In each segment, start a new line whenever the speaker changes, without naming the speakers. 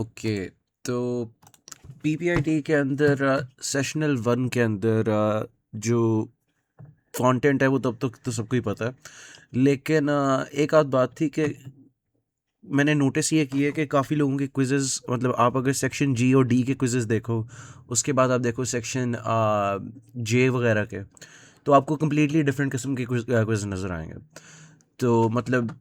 Okay. तो पीपीआईटी के अंदर सेशनल वन के अंदर जो कंटेंट है वो तब तक तो सबको ही पता है, लेकिन एक आध बात थी कि मैंने नोटिस ये की है कि काफ़ी लोगों के क्विज़ेस, मतलब आप अगर सेक्शन जी और डी के क्विज़ेस देखो, उसके बाद आप देखो सेक्शन जे वगैरह के, तो आपको कम्प्लीटली डिफरेंट किस्म के क्विज़ नज़र आएंगे। तो मतलब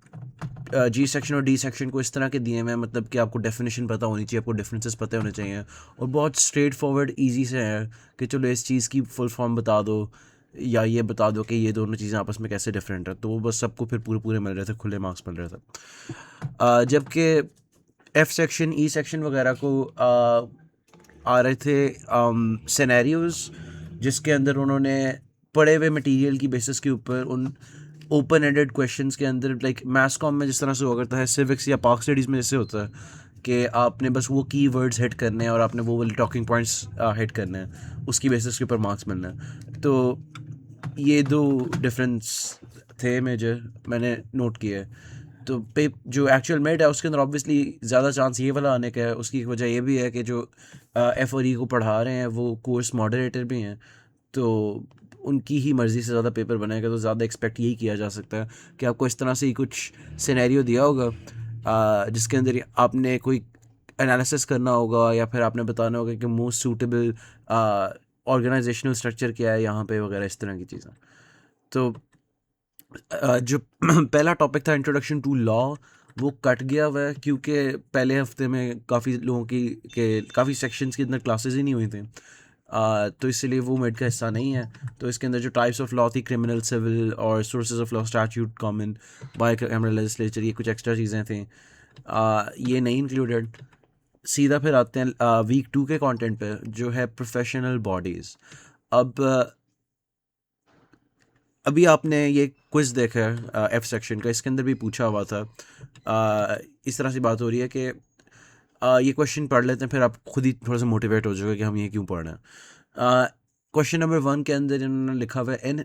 जी सेक्शन और डी सेक्शन को इस तरह के दिए हुए हैं, मतलब कि आपको डेफिनेशन पता होनी चाहिए, आपको डिफरेंसेस पता होने चाहिए, और बहुत स्ट्रेट फॉरवर्ड ईजी से है कि चलो इस चीज़ की फुल फॉर्म बता दो, या ये बता दो कि ये दोनों चीज़ें आपस में कैसे डिफरेंट है। तो वो बस सबको फिर पूरे पूरे मिल रहे थे, खुले मार्क्स मिल रहे थे। जबकि एफ सेक्शन ई सेक्शन वगैरह को आ रहे थे सिनेरियोज, जिसके अंदर उन्होंने पढ़े हुए मटेरियल की बेसिस के ऊपर उन ओपन एंडेड क्वेश्चंस के अंदर, लाइक मैथ्स कॉम में जिस तरह से हुआ करता है, सिविक्स या पार्क स्टडीज़ में जैसे होता है कि आपने बस वो की वर्ड्स हिट करने हैं और आपने वो वाले टॉकिंग पॉइंट्स हिट करने हैं, उसकी बेसिस के ऊपर मार्क्स मिलना है। तो ये दो डिफरेंस थे मेजर, मैंने नोट किए। तो पे जो एक्चुअल मेरिट है उसके अंदर ऑब्वियसली ज़्यादा चांस ये वाला आने का है। उसकी एक वजह ये भी है कि जो एफ और ई को पढ़ा रहे हैं वो कोर्स मॉडरेटर भी हैं, तो उनकी ही मर्ज़ी से ज़्यादा पेपर बनेगा, तो ज़्यादा एक्सपेक्ट यही किया जा सकता है कि आपको इस तरह से ही कुछ सिनेरियो दिया होगा जिसके अंदर आपने कोई एनालिसिस करना होगा, या फिर आपने बताना होगा कि मोस्ट सूटेबल ऑर्गेनाइजेशनल स्ट्रक्चर क्या है यहाँ पे वगैरह, इस तरह की चीज़ें। तो जो पहला टॉपिक था इंट्रोडक्शन टू लॉ, वो कट गया हुआ है क्योंकि पहले हफ्ते में काफ़ी लोगों की के काफ़ी सेक्शंस के अंदर क्लासेस ही नहीं हुई थी। तो इसलिए वो मिड का हिस्सा नहीं है। तो इसके अंदर जो टाइप्स ऑफ लॉ थी, क्रिमिनल, सिविल और sources of law, statute, common, bicameral legislature, ये कुछ एक्स्ट्रा चीज़ें थी, ये नहीं इंक्लूडेड। सीधा फिर आते हैं वीक 2 के कंटेंट पे, जो है प्रोफेशनल बॉडीज़। अब अभी आपने ये क्विज़ देखा है एफ सेक्शन का, इसके अंदर भी पूछा हुआ था। इस तरह से बात हो रही है कि ये क्वेश्चन पढ़ लेते हैं, फिर आप खुद ही थोड़ा सा मोटिवेट हो जाओगे कि हम ये क्यों पढ़ रहे हैं। क्वेश्चन नंबर 1 के अंदर इन्होंने लिखा हुआ है, in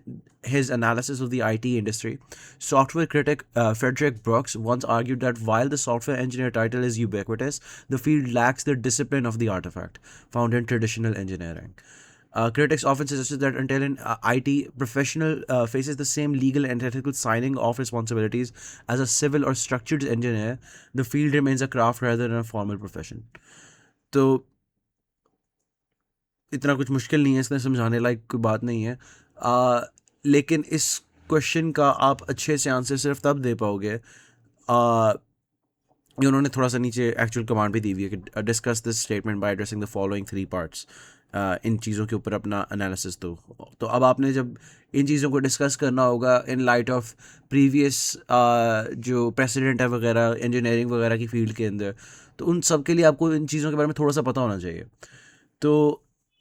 his analysis of the IT industry, software critic Frederick Brooks once argued that while the software engineer title is ubiquitous, the field lacks the discipline of the artifact found in traditional engineering. Critics often suggested that until an IT professional faces the same legal and ethical signing off responsibilities as a civil or structured engineer, the field remains a craft rather than a formal profession. तो इतना कुछ मुश्किल नहीं है, इसमें समझाने लायक कोई बात नहीं है। लेकिन इस क्वेश्चन का आप अच्छे से आंसर सिर्फ तब दे पाओगे, ये उन्होंने थोड़ा सा नीचे एक्चुअल कमांड भी दी हुई है कि discuss this statement by addressing the following 3 parts. इन चीज़ों के ऊपर अपना एनालिसिस दो। तो अब आपने जब इन चीज़ों को डिस्कस करना होगा इन लाइट ऑफ प्रीवियस जो प्रेसिडेंट है वगैरह इंजीनियरिंग वगैरह की फील्ड के अंदर, तो उन सब के लिए आपको इन चीज़ों के बारे में थोड़ा सा पता होना चाहिए। तो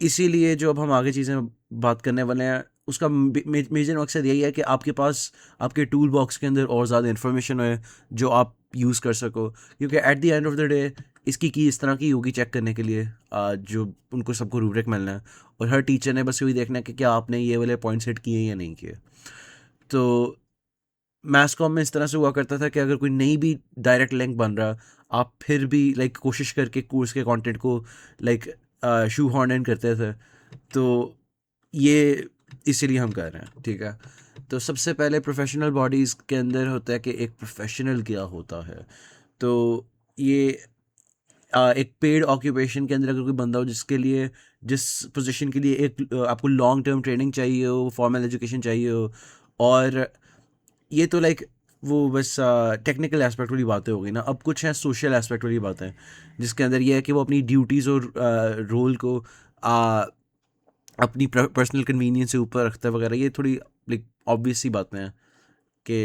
इसीलिए जो अब हम आगे चीज़ें बात करने वाले हैं, उसका मेजर मकसद यही है कि आपके पास आपके टूल बॉक्स के अंदर और ज़्यादा इन्फॉर्मेशन है जो आप यूज़ कर सको, क्योंकि at the end of the day इसकी की इस तरह की होगी चेक करने के लिए जो उनको सबको रूब्रिक मिलना है, और हर टीचर ने बस यही देखना है कि क्या आपने ये वाले पॉइंट्स हिट किए या नहीं किए। तो मैथ्स कॉम में इस तरह से हुआ करता था कि अगर कोई नहीं भी डायरेक्ट लिंक बन रहा, आप फिर भी लाइक कोशिश करके कोर्स के कंटेंट को लाइक शू हॉर्न इन करते थे। तो ये इसीलिए हम कर रहे हैं, ठीक है। तो सबसे पहले प्रोफेशनल बॉडीज़ के अंदर होता है कि एक प्रोफेशनल क्या होता है। तो ये एक पेड ऑक्यूपेशन के अंदर अगर कोई बंदा हो जिसके लिए, जिस पोजीशन के लिए एक आपको लॉन्ग टर्म ट्रेनिंग चाहिए हो, फॉर्मल एजुकेशन चाहिए हो, और ये तो लाइक वो बस टेक्निकल एस्पेक्ट वाली बातें हो गई ना। अब कुछ हैं सोशल एस्पेक्ट वाली बातें, जिसके अंदर ये है कि वो अपनी ड्यूटीज़ और रोल को अपनी पर्सनल कन्वीनियंस से ऊपर रखता है वगैरह। ये थोड़ी लाइक ऑब्वियस सी बातें हैं कि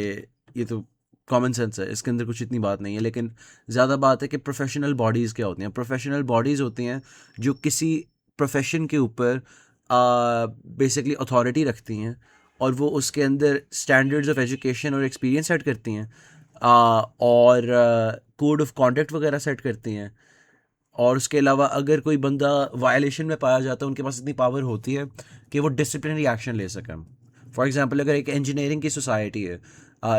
ये तो कॉमन सेंस है, इसके अंदर कुछ इतनी बात नहीं है। लेकिन ज़्यादा बात है कि प्रोफेशनल बॉडीज़ क्या होती हैं। प्रोफेशनल बॉडीज़ होती हैं जो किसी प्रोफेशन के ऊपर बेसिकली अथॉरिटी रखती हैं, और वो उसके अंदर स्टैंडर्ड्स ऑफ एजुकेशन और एक्सपीरियंस सेट करती हैं, और कोड ऑफ कॉन्डक्ट वगैरह सेट करती हैं। और उसके अलावा अगर कोई बंदा वायलेशन में पाया जाता है, उनके पास इतनी पावर होती है कि वो डिसिप्लिनरी एक्शन ले सकें। फॉर एग्जांपल अगर एक इंजीनियरिंग की सोसाइटी है,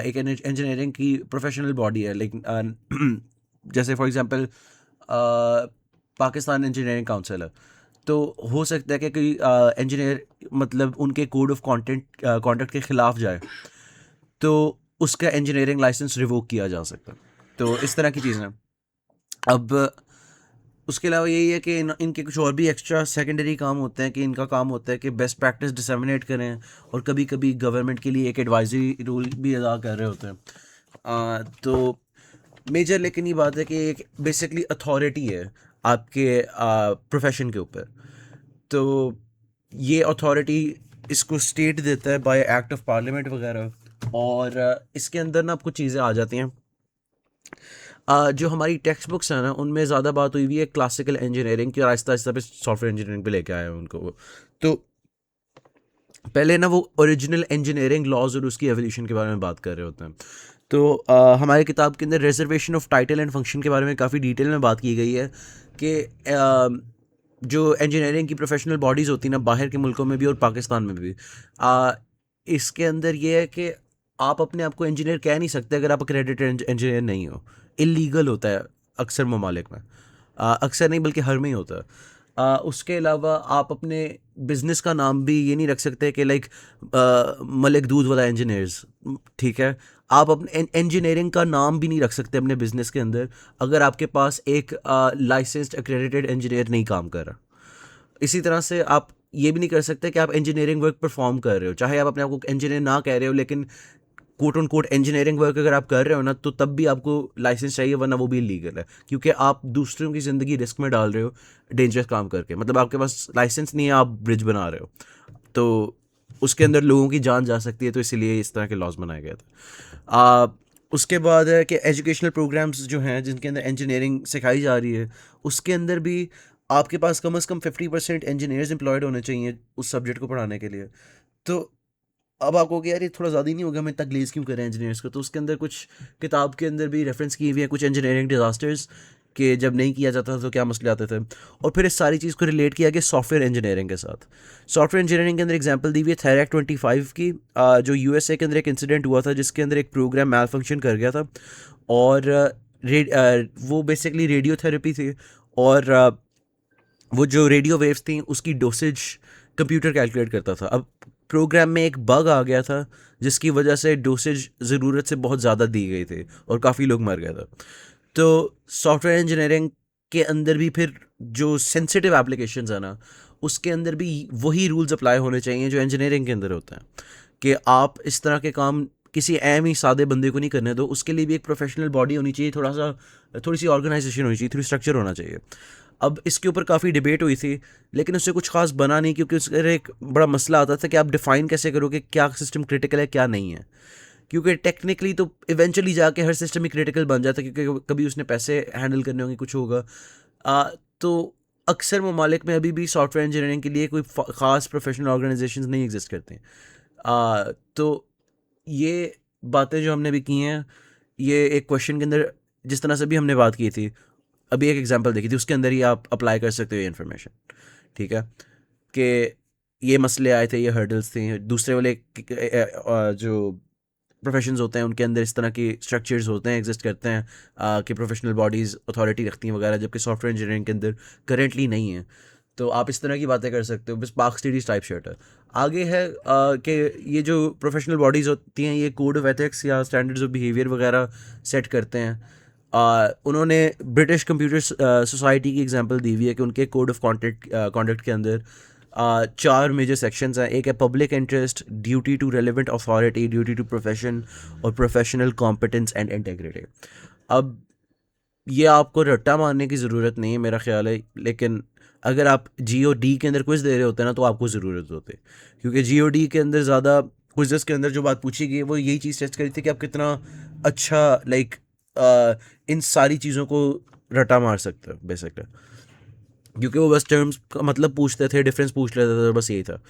एक इंजीनियरिंग की प्रोफेशनल बॉडी है, लेकिन जैसे for example Pakistan engineering council है, तो हो सकता है कि कोई इंजीनियर मतलब उनके कोड ऑफ कॉन्डक्ट के ख़िलाफ़ जाए, तो उसका इंजीनियरिंग लाइसेंस रिवोक किया जा सकता है। तो इस तरह की चीज़ें हैं। अब उसके अलावा यही है कि इनके कुछ और भी एक्स्ट्रा सेकेंडरी काम होते हैं, कि इनका काम होता है कि बेस्ट प्रैक्टिस डिसमिनेट करें, और कभी कभी गवर्नमेंट के लिए एक एडवाइजरी रोल भी अदा कर रहे होते हैं। तो मेजर लेकिन ये बात है कि एक बेसिकली अथॉरिटी है आपके प्रोफेशन के ऊपर। तो ये अथॉरिटी इसको स्टेट देता है बाय एक्ट ऑफ पार्लियामेंट वगैरह, और इसके अंदर ना कुछ चीज़ें आ जाती हैं। जो हमारी टेक्स्ट बुक्स हैं ना, उनमें ज़्यादा बात हुई हुई है क्लासिकल इंजीनियरिंग की, और आहिस्ता आहिस्ता पे सॉफ्टवेयर इंजीनियरिंग पे लेके आए हैं उनको वो। तो पहले ना वो ओरिजिनल इंजीनियरिंग लॉज और उसकी एवोल्यूशन के बारे में बात कर रहे होते हैं। तो हमारी किताब के अंदर reservation of title and function के बारे में काफ़ी डिटेल में बात की गई है कि जो इंजीनियरिंग की प्रोफेशनल बॉडीज़ होती हैं ना, बाहर के मुल्कों में भी और पाकिस्तान में भी, इसके अंदर ये है कि आप अपने आप को इंजीनियर कह नहीं सकते अगर आप क्रेडिटेड इंजीनियर नहीं हो। इलीगल होता है अक्सर ममालिक में, अक्सर नहीं बल्कि हर में ही होता है। उसके अलावा आप अपने बिजनेस का नाम भी ये नहीं रख सकते कि लाइक मलिक दूध वाला इंजीनियर्स, ठीक है। आप अपने इंजीनियरिंग का नाम भी नहीं रख सकते अपने बिजनेस के अंदर अगर आपके पास एक लाइसेंस्ड एक्रेडिटेड इंजीनियर नहीं काम कर रहा। इसी तरह से आप ये भी नहीं कर सकते कि आप इंजीनियरिंग वर्क परफॉर्म कर रहे हो, चाहे आप अपने आप को इंजीनियर ना कह रहे हो, लेकिन quote on quote engineering work अगर आप कर रहे हो ना, तो तब भी आपको लाइसेंस चाहिए, वरना वो भी इलीगल है, क्योंकि आप दूसरों की ज़िंदगी रिस्क में डाल रहे हो डेंजरस काम करके। मतलब आपके पास लाइसेंस नहीं है, आप ब्रिज बना रहे हो, तो उसके अंदर लोगों की जान जा सकती है, तो इसीलिए इस तरह के लॉज बनाए गए थे। उसके बाद है कि एजुकेशनल प्रोग्राम्स जो हैं जिनके अंदर इंजीनियरिंग सिखाई जा रही है, उसके अंदर भी आपके पास कम से कम 50% इंजीनियर्स एम्प्लॉयड होने चाहिए उस सब्जेक्ट को पढ़ाने के लिए। तो अब आप कहोगे यार ये थोड़ा ज़्यादा ही नहीं होगा, हम इतना ग्लेज़ क्यों करें इंजीनियर्स को? तो उसके अंदर कुछ किताब के अंदर भी रेफरेंस की हुई है कुछ इंजीनियरिंग डिजास्टर्स कि जब नहीं किया जाता था तो क्या मसले आते थे, और फिर इस सारी चीज़ को रिलेट किया गया सॉफ्टवेयर इंजीनियरिंग के साथ। सॉफ्टवेयर इंजीनियरिंग के अंदर एग्जांपल दी हुई है थैरैक 25 की, जो यूएसए के अंदर एक इंसिडेंट हुआ था जिसके अंदर एक प्रोग्राम मैल फंक्शन कर गया था, और वो बेसिकली रेडियो थेरेपी थी, और वो जो रेडियो वेव्स थी उसकी डोसेज कंप्यूटर कैलकुलेट करता था। अब प्रोग्राम में एक बग आ गया था जिसकी वजह से डोसेज ज़रूरत से बहुत ज़्यादा दी गई थी और काफ़ी लोग मर गए थे। तो सॉफ्टवेयर इंजीनियरिंग के अंदर भी फिर जो सेंसिटिव एप्लीकेशंस है ना, उसके अंदर भी वही रूल्स अप्लाई होने चाहिए जो इंजीनियरिंग के अंदर होते हैं, कि आप इस तरह के काम किसी ऐम ही सादे बंदे को नहीं करने दो। उसके लिए भी एक प्रोफेशनल बॉडी होनी चाहिए, थोड़ी सी ऑर्गेनाइजेशन होनी चाहिए, थोड़ी स्ट्रक्चर होना चाहिए। अब इसके ऊपर काफ़ी डिबेट हुई थी, लेकिन उससे कुछ खास बना नहीं, क्योंकि उसका एक बड़ा मसला आता था कि आप डिफ़ाइन कैसे करोगे क्या सिस्टम क्रिटिकल है क्या नहीं है। क्योंकि टेक्निकली तो इवेंचुअली जाके हर सिस्टम ही क्रिटिकल बन जाता है, क्योंकि कभी उसने पैसे हैंडल करने होंगे, कुछ होगा। तो अक्सर ममालिक में अभी भी सॉफ्टवेयर इंजीनियरिंग के लिए कोई ख़ास प्रोफेशनल ऑर्गेनाइजेशन नहीं एग्जिस्ट करते हैं। तो ये बातें जो हमने भी की हैं, ये एक क्वेश्चन के अंदर जिस तरह से भी हमने बात की थी, अभी एक एग्जांपल देखी थी, उसके अंदर ही आप अप्लाई कर सकते हो ये इन्फॉर्मेशन, ठीक है। कि ये मसले आए थे, ये हर्डल्स थी, दूसरे वाले जो प्रोफेशंस होते हैं उनके अंदर इस तरह की स्ट्रक्चर्स होते हैं, एग्जिस्ट करते हैं, कि प्रोफेशनल बॉडीज़ अथॉरिटी रखती हैं वगैरह, जबकि सॉफ्टवेयर इंजीनियरिंग के अंदर करेंटली नहीं है। तो आप इस तरह की बातें कर सकते हो, bus park studies type shirt है। आगे है कि ये जो प्रोफेशनल बॉडीज़ होती हैं ये कोड ऑफ एथिक्स या स्टैंडर्ड्स ऑफ बिहेवियर वगैरह सेट करते हैं। उन्होंने ब्रिटिश कंप्यूटर सोसाइटी की एग्जांपल दी हुई है कि उनके कोड ऑफ कॉन्डक्ट के अंदर चार मेजर सेक्शंस हैं। एक है public interest, duty to relevant authority, duty to profession, और प्रोफेशनल कॉम्पिटेंस एंड इंटेग्रिटी। अब ये आपको रट्टा मारने की ज़रूरत नहीं है मेरा ख्याल है, लेकिन अगर आप GOD के अंदर क्विज़ दे रहे होते हैं ना, तो आपको ज़रूरत होती है, क्योंकि GOD के अंदर ज़्यादा क्विज़ेस के अंदर जो बात पूछी गई वो यही चीज़ टेस्ट करी थी कि आप कितना अच्छा लाइक इन सारी चीज़ों को रट्टा मार सकते हो बेसिकली, क्योंकि वो बस टर्म्स का मतलब पूछते थे, डिफरेंस पूछ लेते थे, बस यही था।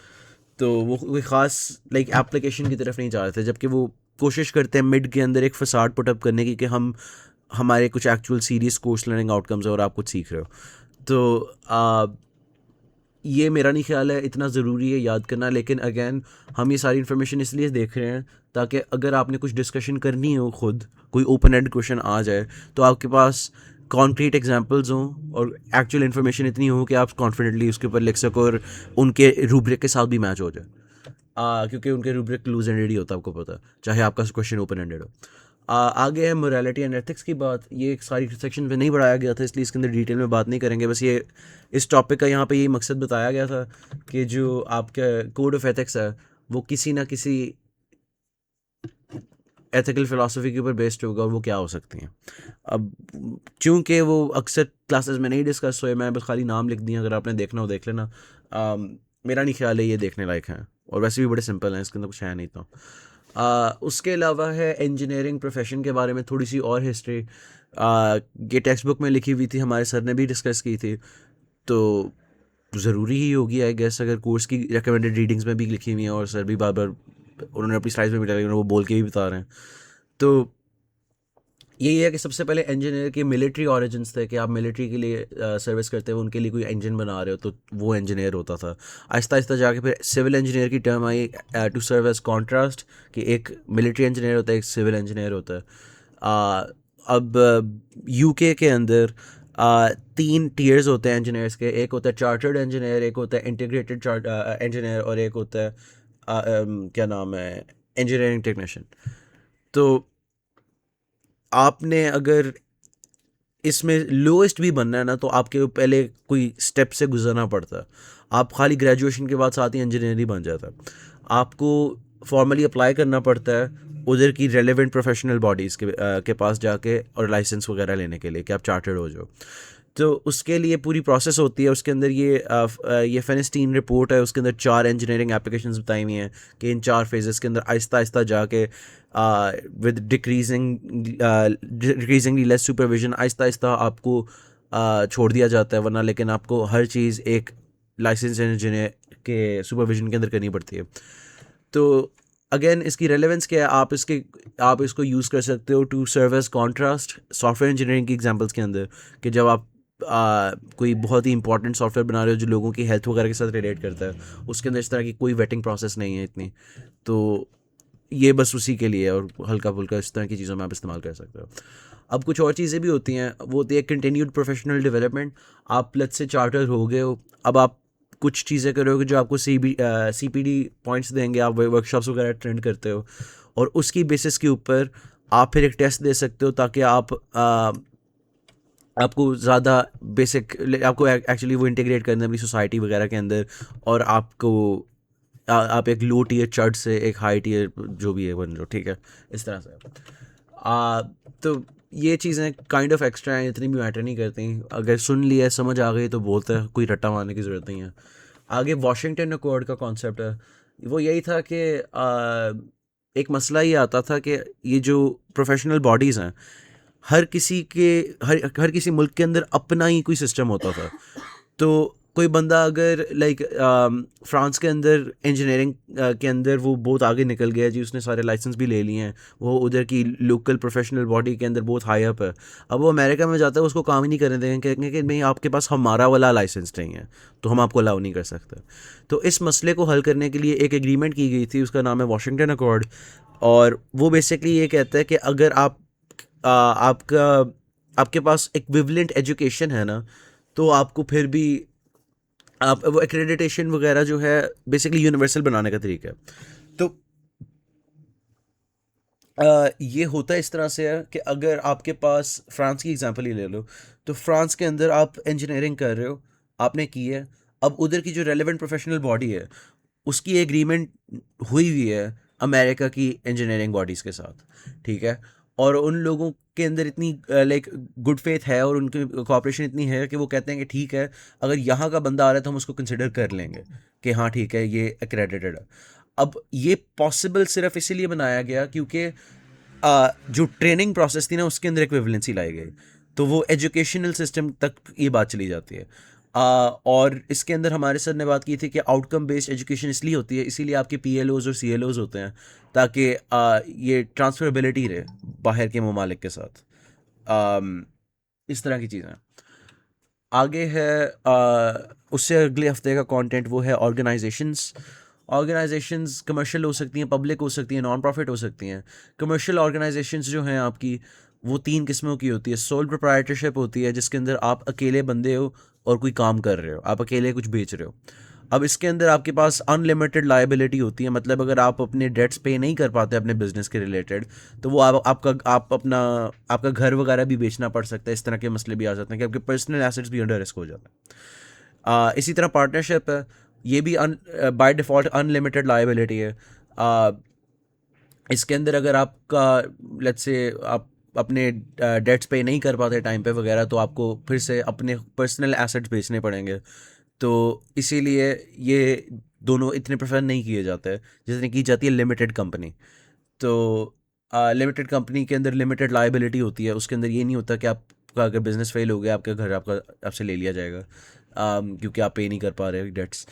तो वो कोई ख़ास लाइक एप्लीकेशन की तरफ नहीं जा रहे थे, जबकि वो कोशिश करते हैं मिड के अंदर एक फसाड पुटअप करने की कि हम हमारे कुछ actual serious course learning outcomes है और आप कुछ सीख रहे हो। तो ये मेरा नहीं ख्याल है इतना ज़रूरी है याद करना, लेकिन अगेन हम ये सारी इन्फॉर्मेशन इसलिए देख रहे हैं ताकि अगर आपने कुछ डिस्कशन करनी हो खुद, कोई ओपन एंड क्वेश्चन आ जाए, तो आपके पास कॉन्क्रीट एग्जांपल्स हों और एक्चुअल इन्फॉर्मेशन इतनी हो कि आप कॉन्फिडेंटली उसके ऊपर लिख सको और उनके रूब्रिक के साथ भी मैच हो जाए। क्योंकि उनके रूब्रिक क्लूज एंडेड ही होता है, आपको पता है, चाहे आपका क्वेश्चन ओपन एंडेड हो। आगे है मोरालिटी एंड एथिक्स की बात। ये एक सारी सेक्शन में नहीं बढ़ाया गया था, इसलिए इसके अंदर डिटेल में बात नहीं करेंगे। बस ये इस टॉपिक का यहाँ पे यही मकसद बताया गया था कि जो आपका कोड ऑफ एथिक्स है वो किसी ना किसी एथिकल फिलॉसफी के ऊपर बेस्ड होगा, और वो क्या हो सकती हैं। अब चूंकि वो अक्सर क्लासेस में नहीं डिस्कस हुए, मैं बस खाली नाम लिख दिया, अगर आपने देखना हो देख लेना। मेरा नहीं ख्याल है ये देखने लायक है, और वैसे भी बड़े सिंपल हैं, इसके अंदर कुछ है नहीं। तो उसके अलावा है इंजीनियरिंग प्रोफेशन के बारे में थोड़ी सी और हिस्ट्री। ये टेक्स्ट बुक में लिखी हुई थी, हमारे सर ने भी डिस्कस की थी, तो ज़रूरी ही होगी आई गेस, अगर कोर्स की रिकमेंडेड रीडिंग्स में भी लिखी हुई हैं और सर भी बार बार उन्होंने अपनी स्लाइड्स में भी डाली, वो बोल के भी बता रहे हैं। तो यही है कि सबसे पहले इंजीनियर के मिलिट्री ऑरिजिन्स थे, कि आप मिलिट्री के लिए सर्विस करते हो, उनके लिए कोई इंजन बना रहे हो तो वो इंजीनियर होता था। आहिस्ता आहिस्ता जाके फिर सिविल इंजीनियर की टर्म आई टू सर्व एज कॉन्ट्रास्ट, कि एक मिलिट्री इंजीनियर होता है, एक सिविल इंजीनियर होता है। अब यूके के अंदर 3 टीयर्स होते हैं इंजीनियर्स के। एक होता है चार्टर्ड इंजीनियर, एक होता है इंटीग्रेटेड इंजीनियर, और एक होता है क्या नाम है, इंजीनियरिंग टेक्नीशियन। तो आपने अगर इसमें लोएस्ट भी बनना है ना, तो आपके पहले कोई स्टेप से गुजरना पड़ता है। आप खाली ग्रेजुएशन के बाद साथ ही इंजीनियर ही बन जाता है। आपको फॉर्मली अप्लाई करना पड़ता है उधर की रेलेवेंट प्रोफेशनल बॉडीज़ के पास जाके, और लाइसेंस वगैरह लेने के लिए कि आप चार्टर्ड हो जाओ। तो उसके लिए पूरी प्रोसेस होती है। उसके अंदर ये फेनिस्टीन रिपोर्ट है, उसके अंदर 4 इंजीनियरिंग एप्लीकेशंस बताई हुई हैं कि इन 4 फेजेस के अंदर आहिस्ता आहिस्ता जाके with डिक्रीजिंगली less supervision Aahista Aahista आपको छोड़ दिया जाता है, वरना लेकिन आपको हर चीज़ एक लाइसेंस इंजीनियर के सुपरविजन के अंदर करनी पड़ती है। तो अगेन इसकी रेलेवेंस क्या है, आप इसको यूज़ कर सकते हो to serve as contrast software engineering की एग्जांपल्स के अंदर, कि जब आप कोई बहुत ही इंपॉर्टेंट सॉफ्टवेयर बना रहे हो जो लोगों की हेल्थ वगैरह के साथ रिलेट करता है, उसके अंदर इस तरह की कोई वेटिंग प्रोसेस नहीं है इतनी, तो ये बस उसी के लिए, और हल्का फुल्का इस तरह की चीज़ों में आप इस्तेमाल कर सकते हो। अब कुछ और चीज़ें भी होती हैं, वो होती है कंटिन्यूड प्रोफेशनल डेवलपमेंट। आप लेट्स से चार्टर हो गए हो, अब आप कुछ चीज़ें करोगे जो आपको CPD पॉइंट्स देंगे, आप वर्कशॉप्स वगैरह अटेंड करते हो, और उसकी बेसिस के ऊपर आप फिर एक टेस्ट दे सकते हो, ताकि आपको ज़्यादा बेसिक, आपको एक्चुअली वो इंटीग्रेट करना है अपनी सोसाइटी वगैरह के अंदर, और आप एक लो टीयर चर्च से एक हाई टीयर जो भी है बन लो, ठीक है, इस तरह से। तो ये चीज़ें काइंड ऑफ एक्स्ट्रा हैं, इतनी भी मैटर नहीं करती। अगर सुन लिया, समझ आ गई तो बोलते हैं, कोई रट्टा मारने की ज़रूरत नहीं है। आगे वाशिंगटन अकॉर्ड का कॉन्सेप्ट है, वो यही था कि एक मसला ये आता था कि ये जो प्रोफेशनल बॉडीज़ हैं, हर किसी मुल्क के अंदर अपना ही कोई सिस्टम होता था। तो कोई बंदा अगर लाइक फ्रांस के अंदर इंजीनियरिंग के अंदर वो बहुत आगे निकल गया जी, उसने सारे लाइसेंस भी ले लिए हैं, वो उधर की लोकल प्रोफेशनल बॉडी के अंदर बहुत हाई अप है। अब वो अमेरिका में जाता है, उसको काम ही नहीं करने देंगे, कहेंगे कि नहीं आपके पास हमारा वाला लाइसेंस नहीं है, तो हम आपको अलाउ नहीं कर सकते। तो इस मसले को हल करने के लिए एक एग्रीमेंट की गई थी, उसका नाम है वाशिंगटन अकॉर्ड। और वो बेसिकली ये कहता है कि अगर आपके पास इक्विवेलेंट एजुकेशन है ना, तो आपको फिर भी आप वो एक्रेडिटेशन वगैरह जो है बेसिकली यूनिवर्सल बनाने का तरीका है। तो ये होता है इस तरह से है कि अगर आपके पास फ्रांस की एग्जांपल ही ले लो, तो फ्रांस के अंदर आप इंजीनियरिंग कर रहे हो, आपने की है। अब उधर की जो रेलेवेंट प्रोफेशनल बॉडी है, उसकी एग्रीमेंट हुई हुई है अमेरिका की इंजीनियरिंग बॉडीज़ के साथ, ठीक है। और उन लोगों के अंदर इतनी लाइक गुड फेथ है, और उनकी कॉपरेशन इतनी है कि वो कहते हैं कि ठीक है, अगर यहाँ का बंदा आ रहा है तो हम उसको कंसिडर कर लेंगे कि हाँ ठीक है, ये एक्रेडिटेड है। अब ये पॉसिबल सिर्फ इसीलिए बनाया गया क्योंकि जो ट्रेनिंग प्रोसेस थी ना, उसके अंदर इक्विवेलेंसी लाई गई, तो वो एजुकेशनल सिस्टम तक ये बात चली जाती है। और इसके अंदर हमारे सर ने बात की थी कि आउटकम बेस्ड एजुकेशन इसलिए होती है, इसीलिए आपके PLOs और CLOs होते हैं, ताकि ये ट्रांसफरेबिलिटी रहे बाहर के ममालिक के साथ। इस तरह की चीज़ें आगे है। उससे अगले हफ्ते का कंटेंट वो है ऑर्गेनाइजेशंस कमर्शियल हो सकती हैं, पब्लिक हो सकती हैं, नॉन प्रॉफिट हो सकती हैं। कमर्शियल ऑर्गेनाइजेशंस जो हैं आपकी, वो 3 किस्मों की होती है। सोल प्रोप्राइटरशिप होती है जिसके अंदर आप अकेले बंदे हो और कोई काम कर रहे हो, आप अकेले कुछ बेच रहे हो। अब इसके अंदर आपके पास अनलिमिटेड लायबिलिटी होती है, मतलब अगर आप अपने डेट्स पे नहीं कर पाते अपने बिजनेस के रिलेटेड, तो वो आपका घर वगैरह भी बेचना पड़ सकता है। इस तरह के मसले भी आ जाते हैं कि आपके पर्सनल एसेट्स भी अंडर रिस्क हो जाते हैं। इसी तरह पार्टनरशिप है, ये भी बाय डिफ़ॉल्ट अनलिमिटेड लायबिलिटी है। आ, इसके अंदर अगर आपका, लेट्स से आप अपने डेट्स पे नहीं कर पाते टाइम पे वगैरह, तो आपको फिर से अपने पर्सनल एसेट्स बेचने पड़ेंगे। तो इसीलिए ये दोनों इतने प्रेफर नहीं किए जाते हैं जितनी की जाती है लिमिटेड कंपनी। तो लिमिटेड कंपनी के अंदर लिमिटेड लायबिलिटी होती है, उसके अंदर ये नहीं होता कि आपका अगर बिजनेस फेल हो गया आपका घर आपका आपसे ले लिया जाएगा, क्योंकि आप पे नहीं कर पा रहे डेट्स।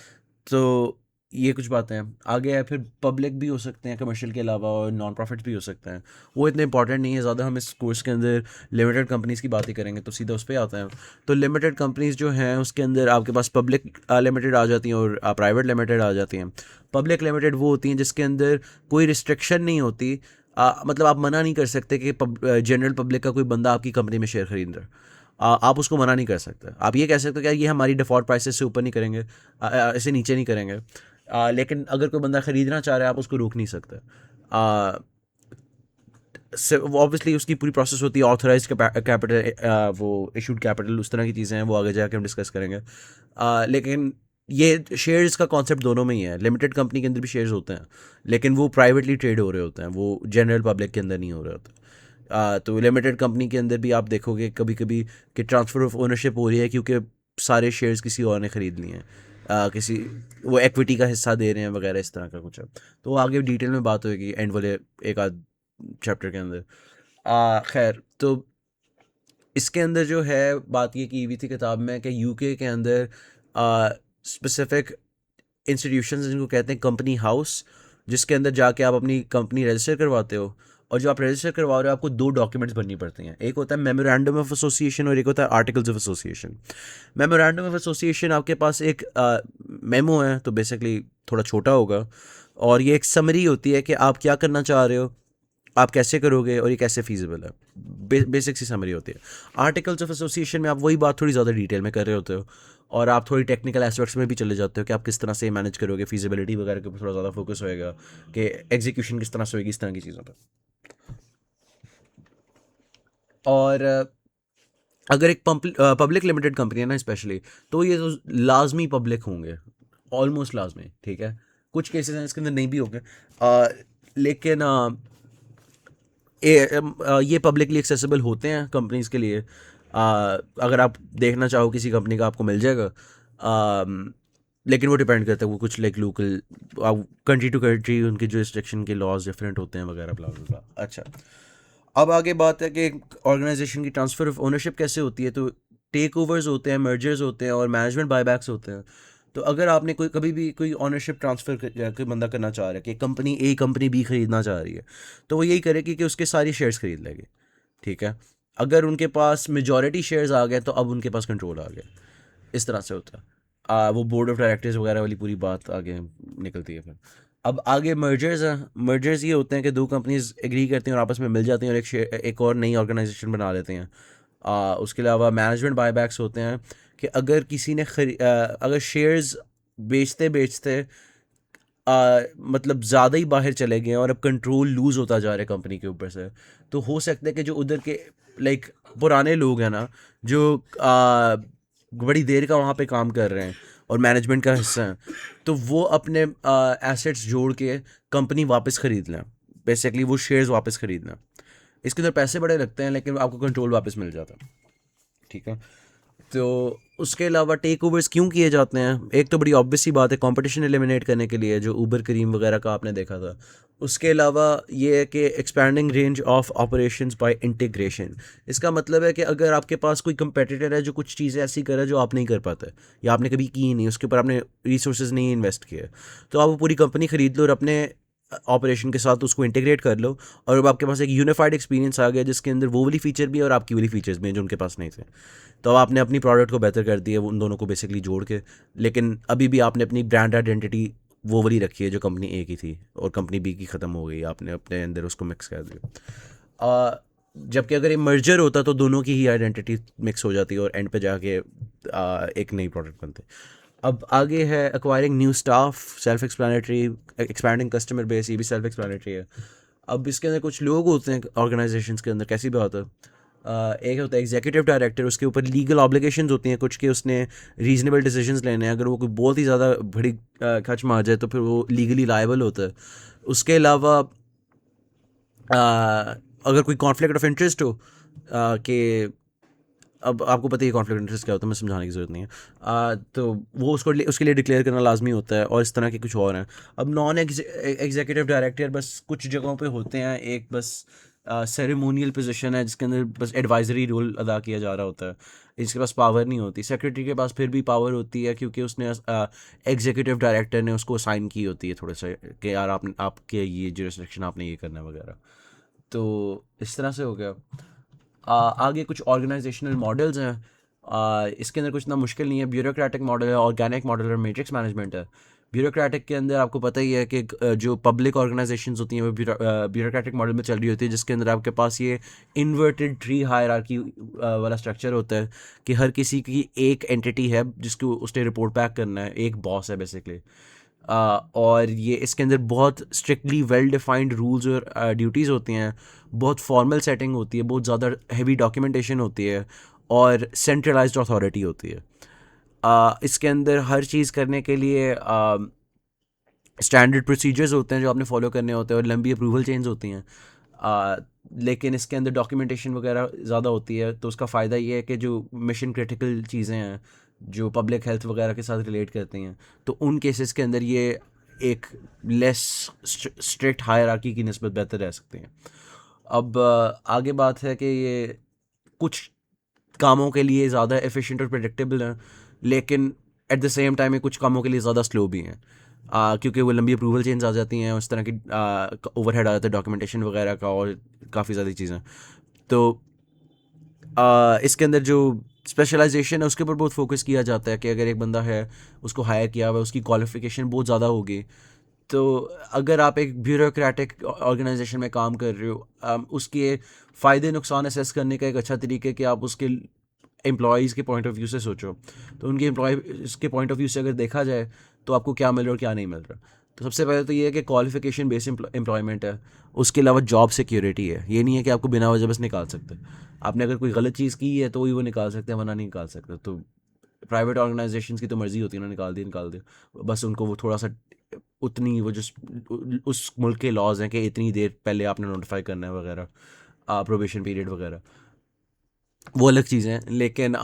तो ये कुछ बातें हैं। आगे है फिर पब्लिक भी हो सकते हैं कमर्शियल के अलावा, और नॉन प्रॉफिट भी हो सकते हैं। वो इतने इंपॉर्टेंट नहीं है ज़्यादा, हम इस कोर्स के अंदर लिमिटेड कंपनीज़ की बात ही करेंगे, तो सीधा उस पर आते हैं। तो लिमिटेड कंपनीज़ जो हैं उसके अंदर आपके पास पब्लिक लिमिटेड आ जाती हैं और प्राइवेट लिमिटेड आ जाती हैं। पब्लिक लिमिटेड वो होती हैं जिसके अंदर कोई रिस्ट्रिक्शन नहीं होती। मतलब आप मना नहीं कर सकते कि जनरल पब्लिक का कोई बंदा आपकी कंपनी में शेयर खरीद रहा है, आप उसको मना नहीं कर सकते। आप ये कह सकते हो कि ये हमारी डिफ़ॉल्ट प्राइसेस से ऊपर नहीं करेंगे, ऐसे नीचे नहीं करेंगे। लेकिन अगर कोई बंदा ख़रीदना चाह रहा है आप उसको रोक नहीं सकते। ऑब्वियसली उसकी पूरी प्रोसेस होती है, ऑथराइज कैपिटल, वो इशूड कैपिटल, उस तरह की चीज़ें हैं, वो आगे जाके हम डिस्कस करेंगे। लेकिन ये शेयर्स का कॉन्सेप्ट दोनों में ही है। लिमिटेड कंपनी के अंदर भी शेयर्स होते हैं, लेकिन वो प्राइवेटली ट्रेड हो रहे होते हैं, वो जनरल पब्लिक के अंदर नहीं हो रहे होते। तो लिमिटेड कंपनी के अंदर भी आप देखोगे कभी कभी कि ट्रांसफ़र ऑफ ओनरशिप हो रही है, क्योंकि सारे शेयर्स किसी और ने ख़रीद लिए हैं, किसी वो इक्विटी का हिस्सा दे रहे हैं वगैरह, इस तरह का कुछ है। तो आगे डिटेल में बात होगी एंड वाले एक आध चैप्टर के अंदर। खैर, तो इसके अंदर जो है बात ये की हुई थी किताब में कि यूके के अंदर स्पेसिफिक इंस्टीट्यूशंस जिनको कहते हैं कंपनी हाउस, जिसके अंदर जाके आप अपनी कंपनी रजिस्टर करवाते हो। और जो आप रजिस्टर करवा रहे हो आपको दो डॉक्यूमेंट्स भरनी पड़ती हैं, एक होता है मेमोरेंडम ऑफ एसोसिएशन और एक होता है articles of association. Memorandum of association आपके पास एक मेमो है, तो बेसिकली थोड़ा छोटा होगा, और ये एक समरी होती है कि आप क्या करना चाह रहे हो, आप कैसे करोगे और ये कैसे फीजिबल है। बेसिक सी समरी होती है। आर्टिकल्स ऑफ एसोसिएशन में आप वही बात थोड़ी ज़्यादा डिटेल में कर रहे होते हो, और आप थोड़ी टेक्निकल एस्पेक्ट्स में भी चले जाते हो कि आप किस तरह से मैनेज करोगे, फीजिबिलिटी वगैरह के ऊपर थोड़ा ज़्यादा फोकस होएगा कि एग्जीक्यूशन किस तरह से होगी, इस तरह की चीज़ों पर। और अगर एक पब्लिक लिमिटेड कंपनी है ना स्पेशली, तो ये तो लाजमी पब्लिक होंगे, ऑलमोस्ट लाजमी, ठीक है। कुछ केसेस हैं इसके अंदर नहीं भी होंगे, लेकिन ये पब्लिकली एक्सेसिबल होते हैं कंपनीज़ के लिए। अगर आप देखना चाहो किसी कंपनी का आपको मिल जाएगा, लेकिन वो डिपेंड करता है, वो कुछ like local, country to country उनके जो रिस्ट्रिक्शन के लॉज डिफरेंट होते हैं वगैरह, ब्ला ब्ला ब्ला। अच्छा, अब आगे बात है कि ऑर्गेनाइजेशन की ट्रांसफ़र ऑफ ओनरशिप कैसे होती है। तो टेक ओवर्स होते हैं, मर्जर्स होते हैं और मैनेजमेंट बायबैक्स होते हैं। तो अगर आपने कोई कभी भी कोई ऑनरशिप ट्रांसफ़र कोई बंदा करना चाह रहा है कि कंपनी ए कंपनी बी ख़रीदना चाह रही है, तो वो यही करेगी कि उसके सारी शेयर्स खरीद लेगी, ठीक है। अगर उनके पास मेजॉरिटी शेयर्स आ गए तो अब उनके पास कंट्रोल आ गया, इस तरह से होता है। वो बोर्ड ऑफ डायरेक्टर्स वगैरह वाली पूरी बात आगे निकलती है फिर। अब आगे मर्जर्स हैं। मर्जर्स ये होते हैं कि दो कंपनीज एग्री करती हैं और आपस में मिल जाती हैं और एक और नई ऑर्गेनाइजेशन बना लेते हैं। उसके अलावा मैनेजमेंट बायबैक्स होते हैं कि अगर किसी ने अगर शेयर्स बेचते बेचते मतलब ज़्यादा ही बाहर चले गए और अब कंट्रोल लूज़ होता जा रहा है कंपनी के ऊपर से, तो हो सकता है कि जो उधर के लाइक पुराने लोग हैं ना, जो बड़ी देर का वहाँ पे काम कर रहे हैं और मैनेजमेंट का हिस्सा हैं, तो वो अपने एसेट्स जोड़ के कंपनी वापस ख़रीद लें। बेसिकली वो शेयर्स वापस ख़रीद लें। इसके अंदर पैसे बड़े लगते हैं लेकिन आपको कंट्रोल वापस मिल जाता है, ठीक है। तो उसके अलावा टेक ओवर्स क्यों किए जाते हैं, एक तो बड़ी ऑब्वियस सी बात है, कंपटीशन एलिमिनेट करने के लिए, जो उबर करीम वगैरह का आपने देखा था। उसके अलावा ये है कि expanding range of operations bye integration. इसका मतलब है कि अगर आपके पास कोई कंपेटिटर है जो कुछ चीज़ें ऐसी करे जो आप नहीं कर पाते या आपने कभी की नहीं, उसके ऊपर आपने रिसोर्सेज नहीं इन्वेस्ट किए, तो आप वो पूरी कंपनी ख़रीद लो और अपने ऑपरेशन के साथ उसको इंटीग्रेट कर लो, और अब आपके पास एक यूनिफाइड एक्सपीरियंस आ गया जिसके अंदर वो वाली फीचर भी है और आपकी वाली फीचर्स भी हैं जो उनके पास नहीं थे। तो अब आपने अपनी प्रोडक्ट को बेहतर कर दिया उन दोनों को बेसिकली जोड़ के, लेकिन अभी भी आपने अपनी ब्रांड आइडेंटिटी वो वाली रखी है जो कंपनी ए की थी, और कंपनी बी की ख़त्म हो गई, आपने अपने अंदर उसको मिक्स कर दिया। जबकि अगर ये मर्जर होता तो दोनों की ही आइडेंटिटी मिक्स हो जाती और एंड पे जाके एक नई प्रोडक्ट बनते। अब आगे है acquiring new staff, self explanatory, expanding customer base, ये भी सेल्फ एक्सप्लेनेटरी है। अब इसके अंदर कुछ लोग होते हैं ऑर्गेनाइजेशंस के अंदर, कैसी बात है। एक होता है एग्जीक्यूटिव डायरेक्टर, उसके ऊपर लीगल ऑब्लिगेशंस होती हैं कुछ के, उसने रीजनेबल डिसीजंस लेने हैं। अगर वो कोई बहुत ही ज़्यादा बड़ी खच मार जाए तो फिर वो लीगली लायबल होता है। उसके अलावा अगर कोई कॉन्फ्लिक्ट ऑफ इंटरेस्ट हो कि अब आपको पता ही कॉन्फ्लिक्ट इंटरेस्ट क्या होता है, मैं समझाने की ज़रूरत नहीं है। तो वो उसके लिए डिक्लेयर करना लाजमी होता है, और इस तरह के कुछ और हैं। अब नॉन एग्जीक्यूटिव डायरेक्टर बस कुछ जगहों पे होते हैं, एक बस सेरेमोनियल पोजीशन है जिसके अंदर बस एडवाइजरी रोल अदा किया जा रहा होता है, इसके पास पावर नहीं होती। सेक्रेटरी के पास फिर भी पावर होती है क्योंकि उसने एग्जीक्यूटिव डायरेक्टर ने उसको साइन की होती है थोड़ा सा कि यार आपके ये जुरिस्डिक्शन आपने ये करना है वगैरह। तो इस तरह से हो गया। आगे कुछ ऑर्गेनाइजेशनल मॉडल्स हैं। इसके अंदर कुछ इतना मुश्किल नहीं है। ब्यूरोक्रेटिक मॉडल है, ऑर्गेनिक मॉडल और मैट्रिक्स मैनेजमेंट है। ब्यूरोक्रेटिक के अंदर आपको पता ही है कि जो पब्लिक ऑर्गेनाइजेशंस होती हैं वो ब्यूरोक्रेटिक मॉडल में चल रही होती है, जिसके अंदर आपके पास ये इन्वर्टेड ट्री हायरार्की वाला स्ट्रक्चर होता है कि हर किसी की एक एंटिटी है जिसको उसने रिपोर्ट बैक करना है, एक बॉस है बेसिकली। और ये इसके अंदर बहुत स्ट्रिक्टली वेल डिफाइंड रूल्स और ड्यूटीज़ होती हैं, बहुत फॉर्मल सेटिंग होती है, बहुत ज़्यादा हैवी डॉक्यूमेंटेशन होती है, और सेंट्रलाइज्ड अथॉरिटी होती है। इसके अंदर हर चीज़ करने के लिए स्टैंडर्ड प्रोसीजर्स होते हैं जो आपने फॉलो करने होते हैं, और लंबी अप्रूवल चेंज होती हैं। लेकिन इसके अंदर डॉक्यूमेंटेशन वगैरह ज़्यादा होती है, तो उसका फ़ायदा ये है कि जो मिशन क्रिटिकल चीज़ें हैं जो पब्लिक हेल्थ वगैरह के साथ रिलेट करती हैं, तो उन केसेस के अंदर ये एक लेस स्ट्रिक्ट हायरार्की की निस्बत बेहतर रह सकते हैं। अब आगे बात है कि ये कुछ कामों के लिए ज़्यादा एफिशिएंट और प्रेडिक्टेबल हैं, लेकिन एट द सेम टाइम ये कुछ कामों के लिए ज़्यादा स्लो भी हैं, क्योंकि वो लंबी अप्रूवल चेंज आ जाती हैं, उस तरह की ओवरहेड आ जाता है डॉक्यूमेंटेशन वगैरह का, और काफ़ी ज़्यादा चीज़ें। तो इसके अंदर जो स्पेशलाइजेशन है उसके ऊपर बहुत फोकस किया जाता है कि अगर एक बंदा है, उसको हायर किया हुआ है, उसकी क्वालिफिकेशन बहुत ज़्यादा होगी। तो अगर आप एक ब्यूरोक्रेटिक ऑर्गेनाइजेशन में काम कर रहे हो, उसके फ़ायदे नुकसान असेस करने का एक अच्छा तरीका है कि आप उसके एम्प्लॉयज़ के पॉइंट ऑफ व्यू से सोचो। तो उनके एम्प्लॉयज़ के पॉइंट ऑफ व्यू से अगर देखा जाए तो आपको क्या मिल रहा है और क्या नहीं मिल रहा। तो सबसे पहले तो ये है कि क्वालिफिकेशन बेस्ड एम्प्लॉयमेंट है। उसके अलावा जॉब सिक्योरिटी है, ये नहीं है कि आपको बिना वजह बस निकाल सकते। आपने अगर कोई गलत चीज़ की है तो ही वो निकाल सकते हैं, वरना नहीं निकाल सकते। तो प्राइवेट ऑर्गेनाइजेशंस की तो मर्ज़ी होती है ना, निकाल दी। बस उनको वो थोड़ा सा उतनी वो जो उस मुल्क के लॉज हैं कि इतनी देर पहले आपने नोटिफाई करना है वगैरह, प्रोबेशन पीरियड वगैरह, वो अलग चीज़ें हैं। लेकिन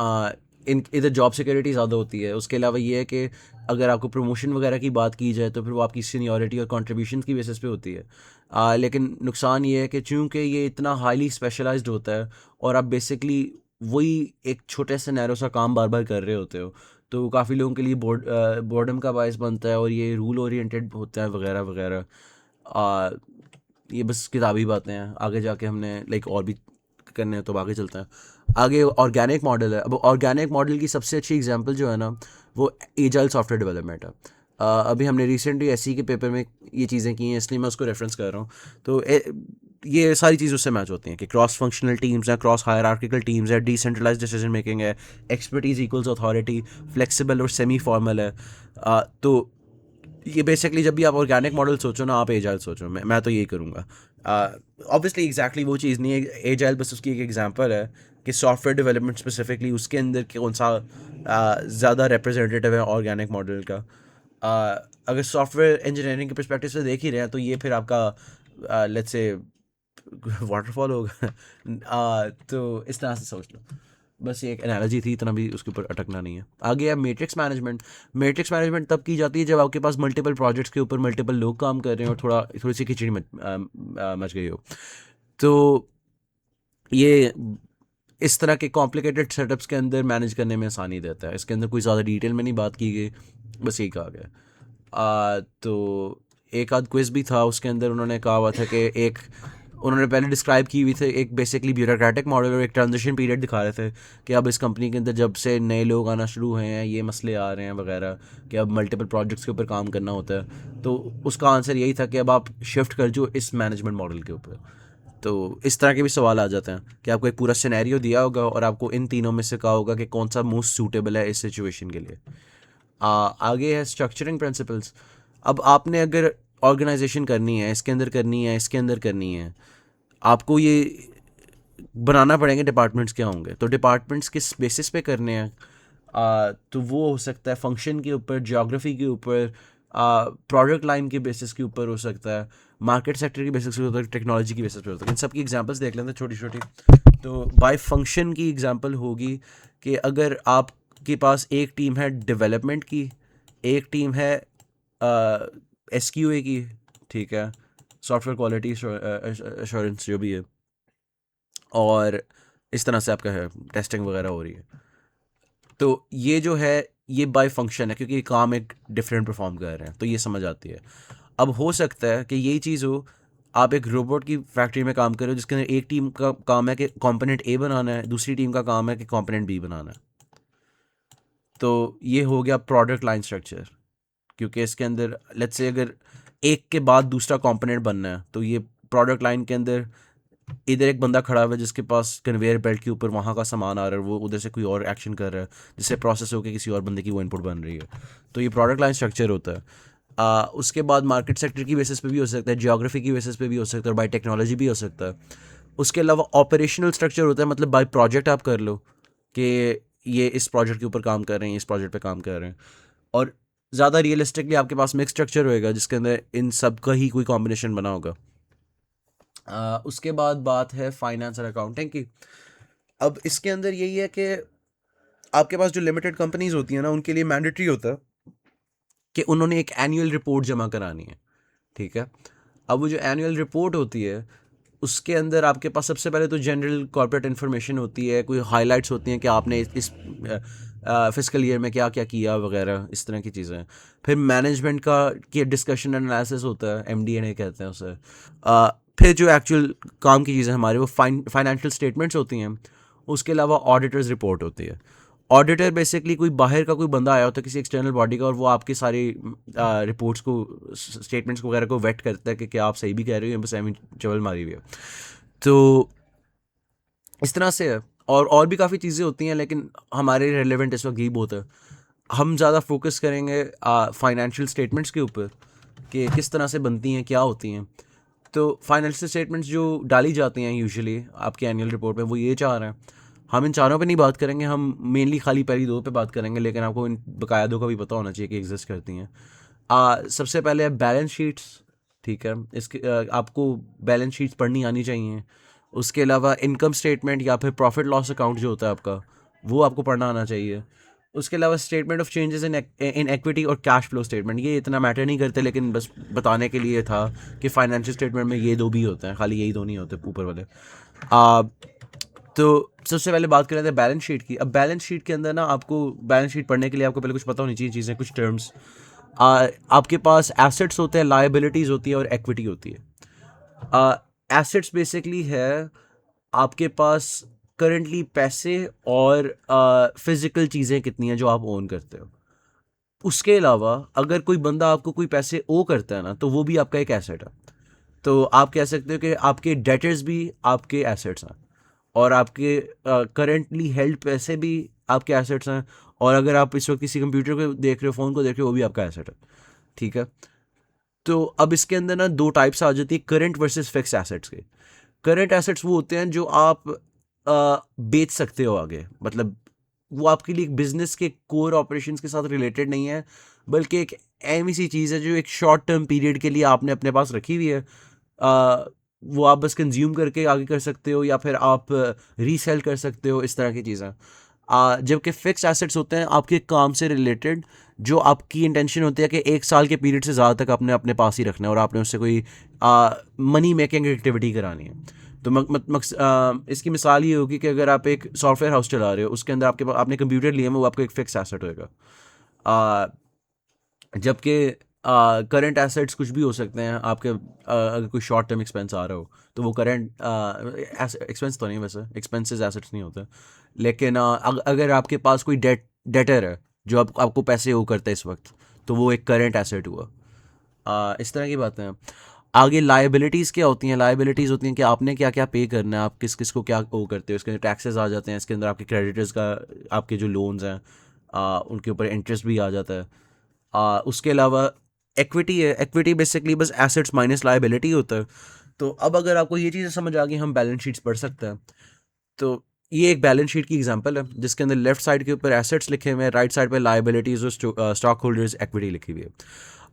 इन इधर जॉब सिक्योरिटी ज़्यादा होती है। उसके अलावा ये है कि अगर आपको प्रमोशन वगैरह की बात की जाए तो फिर वो आपकी सीनियरिटी और कंट्रीब्यूशन की बेसिस पे होती है। लेकिन नुकसान ये है कि चूंकि ये इतना हाईली स्पेशलाइज्ड होता है, और आप बेसिकली वही एक छोटे से नैरो सा काम बार बार कर रहे होते हो, तो काफ़ी लोगों के लिए बोर्डम का बायस बनता है, और ये रूल ओरिएंटेड होता है वगैरह वगैरह। आ, ये बस किताबी बातें हैं, आगे जाके हमने लाइक और भी करने हैं, तो आगे चलते हैं। आगे ऑर्गेनिक मॉडल है। अब ऑर्गेनिक मॉडल की सबसे अच्छी एग्जांपल जो है ना, वो एजाइल सॉफ्टवेयर डेवलपमेंट है। अभी हमने रिसेंटली एससी के पेपर में ये चीज़ें की हैं, इसलिए मैं उसको रेफरेंस कर रहा हूँ। तो ये सारी चीज़ उससे मैच होती हैं कि क्रॉस फंक्शनल टीम्स हैं, क्रॉस हायरार्किकल टीम्स है, डिसेंट्रलाइज्ड डिसीजन मेकिंग है, एक्सपर्टीज इक्वल्स अथॉरिटी, फ्लेक्सिबल और सेमी फॉर्मल है। तो ये बेसिकली जब भी आप ऑर्गेनिक मॉडल सोचो ना, आप एजाइल सोचो। मैं तो यही करूँगा। ऑब्वियसली एग्जैक्टली वो चीज़ नहीं है, एजाइल बस उसकी एक एग्जांपल है कि सॉफ्टवेयर डेवलपमेंट स्पेसिफिकली उसके अंदर कौन सा ज़्यादा रिप्रेजेंटेटिव है ऑर्गेनिक मॉडल का। अगर सॉफ्टवेयर इंजीनियरिंग के परस्पेक्टिव से देख ही रहे हैं तो ये फिर आपका लेट्स से वाटरफॉल होगा। तो इस तरह से सोच लो। बस ये एक एनालॉजी थी, इतना भी उसके ऊपर अटकना नहीं है। आगे है मैट्रिक्स मैनेजमेंट। मैट्रिक्स मैनेजमेंट तब की जाती है जब आपके पास मल्टीपल प्रोजेक्ट्स के ऊपर मल्टीपल लोग काम कर रहे हैं और थोड़ी सी खिचड़ी मच गई हो। तो ये इस तरह के कॉम्प्लिकेटेड सेटअप्स के अंदर मैनेज करने में आसानी देता है। इसके अंदर कोई ज़्यादा डिटेल में नहीं बात की गई, बस यही कहा गया। तो एक आध क्विज भी था, उसके अंदर उन्होंने कहा हुआ था कि एक उन्होंने पहले डिस्क्राइब की हुई थी एक बेसिकली ब्यूरोक्रेटिक मॉडल, और एक ट्रांजिशन पीरियड दिखा रहे थे कि अब इस कंपनी के अंदर जब से नए लोग आना शुरू हुए हैं, ये मसले आ रहे हैं वगैरह, कि अब मल्टीपल प्रोजेक्ट्स के ऊपर काम करना होता है। तो उसका आंसर यही था कि अब आप शिफ्ट कर जो इस मैनेजमेंट मॉडल के ऊपर। तो इस तरह के भी सवाल आ जाते हैं कि आपको एक पूरा सिनेरियो दिया होगा और आपको इन तीनों में से कहा होगा कि कौन सा मोस्ट सूटेबल है इस सिचुएशन के लिए। आगे है स्ट्रक्चरिंग प्रिंसिपल्स। अब आपने अगर ऑर्गेनाइजेशन करनी है, इसके अंदर करनी है, इसके अंदर करनी है, आपको ये बनाना पड़ेंगे डिपार्टमेंट्स क्या होंगे। तो डिपार्टमेंट्स किस बेसिस पे करने हैं, तो वो हो सकता है फंक्शन के ऊपर, ज्योग्राफी के ऊपर, प्रोडक्ट लाइन के बेसिस के ऊपर हो सकता है, मार्केट सेक्टर की बेसिस पे होता है, टेक्नोलॉजी की बेसिस पे होता है। इन सब की एग्जांपल्स देख लेते हैं छोटी छोटी। तो बाय फंक्शन की एग्जांपल होगी कि अगर आपके पास एक टीम है डेवलपमेंट की, एक टीम है SQA की, ठीक है, सॉफ्टवेयर क्वालिटी एश्योरेंस जो भी है, और इस तरह से आपका है टेस्टिंग वगैरह हो रही है, तो ये जो है ये बाय फंक्शन है क्योंकि ये काम एक डिफरेंट परफॉर्म कर रहे हैं, तो ये समझ आती है। अब हो सकता है कि यही चीज़ हो, आप एक रोबोट की फैक्ट्री में काम कर रहे हो जिसके अंदर एक टीम का काम है कि कंपोनेंट A बनाना है, दूसरी टीम का काम है कि कंपोनेंट B बनाना है। तो ये हो गया प्रोडक्ट लाइन स्ट्रक्चर, क्योंकि इसके अंदर लेट्स से अगर एक के बाद दूसरा कंपोनेंट बनना है, तो ये प्रोडक्ट लाइन के अंदर इधर एक बंदा खड़ा हुआ है जिसके पास कन्वेयर बेल्ट के ऊपर वहाँ का सामान आ रहा है, वो उधर से कोई और एक्शन कर रहा है जिससे प्रोसेस होकर किसी और बंदे की वो इनपुट बन रही है। तो ये प्रोडक्ट लाइन स्ट्रक्चर होता है। उसके बाद मार्केट सेक्टर की बेसिस पे भी हो सकता है, जियोग्राफी की बेसिस पे भी हो सकता है, और बाय टेक्नोलॉजी भी हो सकता है। उसके अलावा ऑपरेशनल स्ट्रक्चर होता है, मतलब बाय प्रोजेक्ट आप कर लो कि ये इस प्रोजेक्ट के ऊपर काम कर रहे हैं, इस प्रोजेक्ट पे काम कर रहे हैं। और ज़्यादा रियलिस्टिकली आपके पास मिक्स स्ट्रक्चर होएगा जिसके अंदर इन सब का ही कोई कॉम्बिनेशन बना होगा। उसके बाद बात है फाइनेंस और अकाउंटिंग की। अब इसके अंदर यही है कि आपके पास जो लिमिटेड कंपनीज होती हैं ना, उनके लिए मैंडेटरी होता है कि उन्होंने एक एनुअल रिपोर्ट जमा करानी है, ठीक है। अब वो जो एनुअल रिपोर्ट होती है उसके अंदर आपके पास सबसे पहले तो जनरल कॉर्पोरेट इन्फॉर्मेशन होती है, कोई हाइलाइट्स होती हैं कि आपने इस फिजिकल ईयर में क्या क्या किया वगैरह, इस तरह की चीज़ें। फिर मैनेजमेंट का की डिस्कशन एनालिसिस होता है, MD&A कहते हैं उसे। फिर जो एक्चुअल काम की चीज़ें हमारे वो फाइनेंशियल स्टेटमेंट्स होती हैं। उसके अलावा ऑडिटर्स रिपोर्ट होती है। ऑडिटर बेसिकली कोई बाहर का कोई बंदा आया होता है किसी एक्सटर्नल बॉडी का, और वो आपकी सारी रिपोर्ट्स को, स्टेटमेंट्स वगैरह को वेट करता है कि क्या आप सही भी कह रहे हो या बस एमी चवल मारी हुई है। तो इस तरह से है। और भी काफ़ी चीज़ें होती हैं, लेकिन हमारे रेलेवेंट इस वक्त यही बहुत है। हम ज़्यादा फोकस करेंगे फाइनेंशियल स्टेटमेंट्स के ऊपर कि किस तरह से बनती हैं, क्या होती हैं। तो फाइनेंशियल स्टेटमेंट्स जो डाली जाती हैं यूजुअली आपके एनुअल रिपोर्ट में, वो ये चाह रहे हैं। हम इन चारों पे नहीं बात करेंगे, हम मेनली खाली पहली दो पे बात करेंगे, लेकिन आपको इन बकाया दो का भी पता होना चाहिए कि एग्जिस्ट करती हैं। सबसे पहले है बैलेंस शीट्स, ठीक है। इसके आपको बैलेंस शीट्स पढ़नी आनी चाहिए। उसके अलावा इनकम स्टेटमेंट या फिर प्रॉफिट लॉस अकाउंट जो होता है आपका, वो आपको पढ़ना आना चाहिए। उसके अलावा statement of changes in equity और कैश फ्लो स्टेटमेंट, ये इतना मैटर नहीं करते, लेकिन बस बताने के लिए था कि फाइनेंशियल स्टेटमेंट में ये दो भी होते हैं, खाली यही दो नहीं होते ऊपर वाले। तो सबसे पहले बात कर रहे थे बैलेंस शीट की। अब बैलेंस शीट के अंदर ना आपको बैलेंस शीट पढ़ने के लिए आपको पहले कुछ पता होनी चाहिए चीज़ें, कुछ टर्म्स। आपके पास एसेट्स होते हैं, लायबिलिटीज़ होती है और इक्विटी होती है। एसेट्स बेसिकली है आपके पास करंटली पैसे और फिजिकल चीज़ें कितनी हैं जो आप ओन करते हो। उसके अलावा अगर कोई बंदा आपको कोई पैसे ओ करता है ना, तो वो भी आपका एक एसेट है। तो आप कह सकते हो कि आपके डेटर्स भी आपके एसेट्स हैं, और आपके करंटली हेल्ड पैसे भी आपके एसेट्स हैं, और अगर आप इस वक्त किसी कंप्यूटर को देख रहे हो, फ़ोन को देख रहे हो, वो भी आपका एसेट है, ठीक है। तो अब इसके अंदर ना दो टाइप्स आ जाती है करंट वर्सेस फिक्स एसेट्स के। करंट एसेट्स वो होते हैं जो आप बेच सकते हो आगे, मतलब वो आपके लिए एक बिजनेस के कोर ऑपरेशंस के साथ रिलेटेड नहीं है, बल्कि एक ऐसी सी चीज़ है जो एक शॉर्ट टर्म पीरियड के लिए आपने अपने पास रखी हुई है। वो आप बस कंज्यूम करके आगे कर सकते हो, या फिर आप रीसेल कर सकते हो, इस तरह की चीज़ें। जबकि फिक्स एसेट्स होते हैं आपके काम से रिलेटेड, जो आपकी इंटेंशन होती है कि 1 साल के पीरियड से ज़्यादा तक आपने अपने पास ही रखना है, और आपने उससे कोई मनी मेकिंग एक्टिविटी करानी है। तो इसकी मिसाल ये होगी कि अगर आप एक सॉफ्टवेयर हाउस चला रहे हो, उसके अंदर आपने कंप्यूटर लिया है, वो आपको एक फिक्स एसेट होएगा। जबकि करंट एसेट्स कुछ भी हो सकते हैं आपके। अगर कोई शॉर्ट टर्म एक्सपेंस आ रहा हो, तो वो करंट एक्सपेंस तो नहीं, वैसे एक्सपेंसेस एसेट्स नहीं होते। लेकिन अगर आपके पास कोई डेटर है जो आपको पैसे वो करता है इस वक्त, तो वो एक करंट एसेट हुआ। इस तरह की बातें हैं। आगे लाइबिलिटीज़ क्या होती हैं? लाइबिलिटीज़ होती हैं कि आपने क्या क्या पे करना है, आप किस किस को क्या ओ करते हो, इसके अंदर टैक्सेस आ जाते हैं, इसके अंदर आपके क्रेडिटर्स का, आपके जो लोन्स हैं उनके ऊपर इंटरेस्ट भी आ जाता है। उसके अलावा इक्विटी है, इक्विटी बेसिकली बस एसेट्स माइनस लाइबिलिटी होता है। तो अब अगर आपको ये चीज़ें समझ आ गई, हम बैलेंस शीट्स पढ़ सकते हैं। तो ये एक बैलेंस शीट की एग्जांपल है जिसके अंदर लेफ्ट साइड के ऊपर एसेट्स लिखे हुए हैं, राइट साइड पे लाइबिलिटीज और स्टॉक होल्डर्स इक्विटी लिखी हुई है।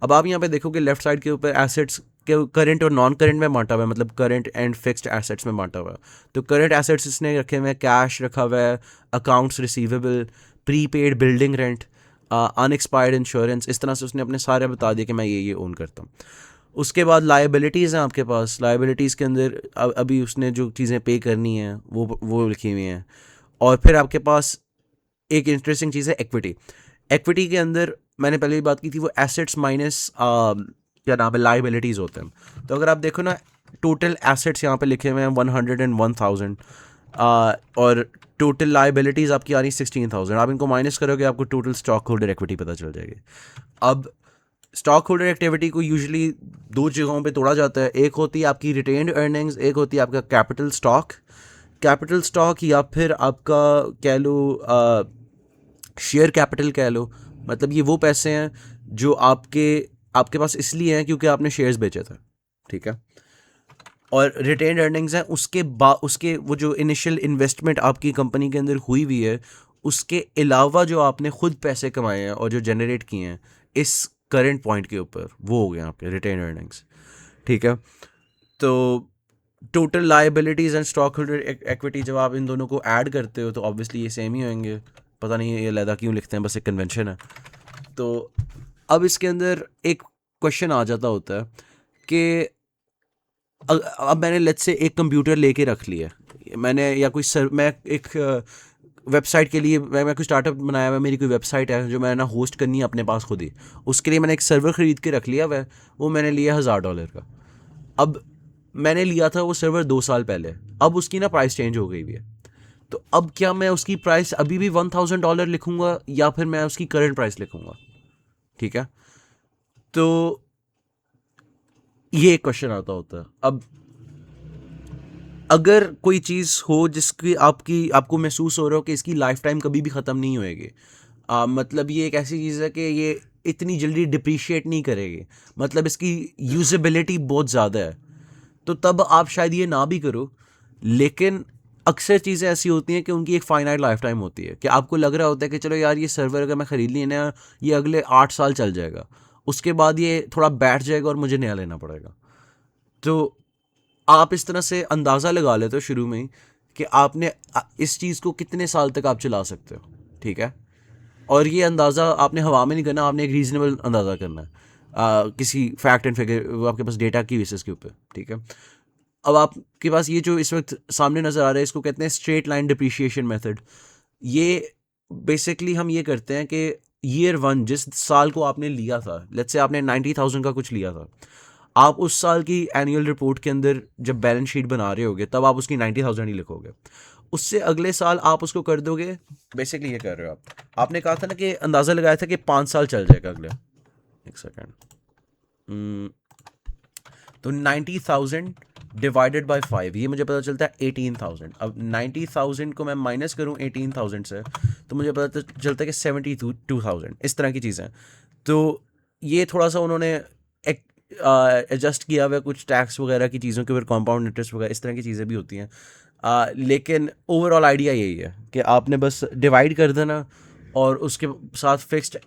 अब आप यहाँ पे देखोगे लेफ्ट साइड के ऊपर एसेट्स के करंट और नॉन करंट में बांटा हुआ है, मतलब करंट एंड फिक्स्ड एसेट्स में बांटा हुआ है। तो करंट एसेट्स इसने रखे हुए हैं, कैश रखा हुआ है, accounts receivable, prepaid building rent, unexpired insurance, इस तरह से उसने अपने सारे बता दिए कि मैं ये ओन करता हूँ। उसके बाद लाइबिलिटीज़ हैं आपके पास, लाइबिलिटीज़ के अंदर अभी उसने जो चीज़ें पे करनी हैं वो लिखी हुई हैं। और फिर आपके पास एक इंटरेस्टिंग चीज़ है इक्विटी। इक्विटी के अंदर मैंने पहले भी बात की थी, वो एसेट्स माइनस क्या नाम है, लाइबिलिटीज़ होते हैं। तो अगर आप देखो ना, टोटल एसेट्स यहाँ पे लिखे हुए हैं 101,000 और टोटल लाइबिलिटीज़ आपकी आ रही 16,000। आप इनको माइनस करोगे आपको टोटल स्टॉक होल्डर इक्विटी पता चल जाएगी। अब स्टॉक होल्डर एक्टिविटी को यूजुअली दो जगहों पे तोड़ा जाता है, एक होती है आपकी रिटेन्ड अर्निंग्स, एक होती है आपका कैपिटल स्टॉक। कैपिटल स्टॉक या फिर आपका कह लो शेयर कैपिटल कह लो, मतलब ये वो पैसे हैं जो आपके आपके पास इसलिए हैं क्योंकि आपने शेयर्स बेचे थे, ठीक है। और रिटेन्ड अर्निंग्स हैं उसके वो जो इनिशियल इन्वेस्टमेंट आपकी कंपनी के अंदर हुई हुई है, उसके अलावा जो आपने खुद पैसे कमाए हैं और जो जनरेट किए हैं इस करंट पॉइंट के ऊपर, वो हो गए आपके रिटेन अर्निंग्स, ठीक है। तो total liabilities and stock holder equity जब आप इन दोनों को ऐड करते हो तो ऑब्वियसली ये सेम ही होंगे। पता नहीं ये अलग क्यों लिखते हैं, बस एक कन्वेंशन है। तो अब इसके अंदर एक क्वेश्चन आ जाता होता है कि अब मैंने लेट्स से एक कंप्यूटर लेके रख लिया, मैंने या मैं एक वेबसाइट के लिए मैं कोई स्टार्टअप बनाया हुआ है, मेरी कोई वेबसाइट है जो मैंने ना होस्ट करनी है अपने पास खुद ही, उसके लिए मैंने एक सर्वर ख़रीद के रख लिया हुआ, वो मैंने लिया $1,000 का। अब मैंने लिया था वो सर्वर 2 साल पहले, अब उसकी ना प्राइस चेंज हो गई हुई है। तो अब क्या मैं उसकी प्राइस अभी भी $1,000 लिखूंगा या फिर मैं उसकी करंट प्राइस लिखूंगा, ठीक है। तो ये एक क्वेश्चन आता होता है। अब अगर कोई चीज़ हो जिसकी आपको महसूस हो रहा हो कि इसकी लाइफ टाइम कभी भी ख़त्म नहीं होएगी, मतलब ये एक ऐसी चीज़ है कि ये इतनी जल्दी डिप्रिशिएट नहीं करेगी, मतलब इसकी यूजेबिलिटी बहुत ज़्यादा है, तो तब आप शायद ये ना भी करो। लेकिन अक्सर चीज़ें ऐसी होती हैं कि उनकी एक फाइनाइट लाइफ टाइम होती है, कि आपको लग रहा होता है कि चलो यार ये सर्वर अगर मैं ख़रीद ली ना, ये अगले 8 साल चल जाएगा, उसके बाद ये थोड़ा बैठ जाएगा और मुझे नया लेना पड़ेगा। तो आप इस तरह से अंदाज़ा लगा लेते हो शुरू में ही कि आपने इस चीज़ को कितने साल तक आप चला सकते हो, ठीक है। और ये अंदाज़ा आपने हवा में नहीं करना, आपने एक रीज़नेबल अंदाज़ा करना है, किसी फैक्ट एंड फिगर, वो आपके पास डेटा की बेसिस के ऊपर, ठीक है। अब आपके पास ये जो इस वक्त सामने नज़र आ रहा है, इसको कहते हैं स्ट्रेट लाइन डिप्रिशिएशन मेथड। ये बेसिकली हम ये करते हैं कि ईयर 1 जिस साल को आपने लिया था, लेट्स से आपने 90,000 का कुछ लिया था, आप उस साल की एनुअल रिपोर्ट के अंदर जब बैलेंस शीट बना रहे होगे तब आप उसकी 90,000 ही लिखोगे। उससे अगले साल आप उसको कर दोगे, बेसिकली ये कर रहे हो आपने कहा था ना कि अंदाज़ा लगाया था कि 5 साल चल जाएगा अगले, एक सेकेंड, तो 90,000 डिवाइडेड बाय 5, ये मुझे पता चलता है 18,000। अब 90,000 को मैं माइनस करूँ 18,000 से तो मुझे पता चलता है कि 72,000, इस तरह की चीज़ें। तो ये थोड़ा सा उन्होंने एडजस्ट किया हुआ है कुछ टैक्स वगैरह की चीज़ों के ऊपर, कंपाउंड इंटरेस्ट वगैरह इस तरह की चीज़ें भी होती हैं। लेकिन ओवरऑल आइडिया यही है कि आपने बस डिवाइड कर देना और उसके साथ फिक्स्ड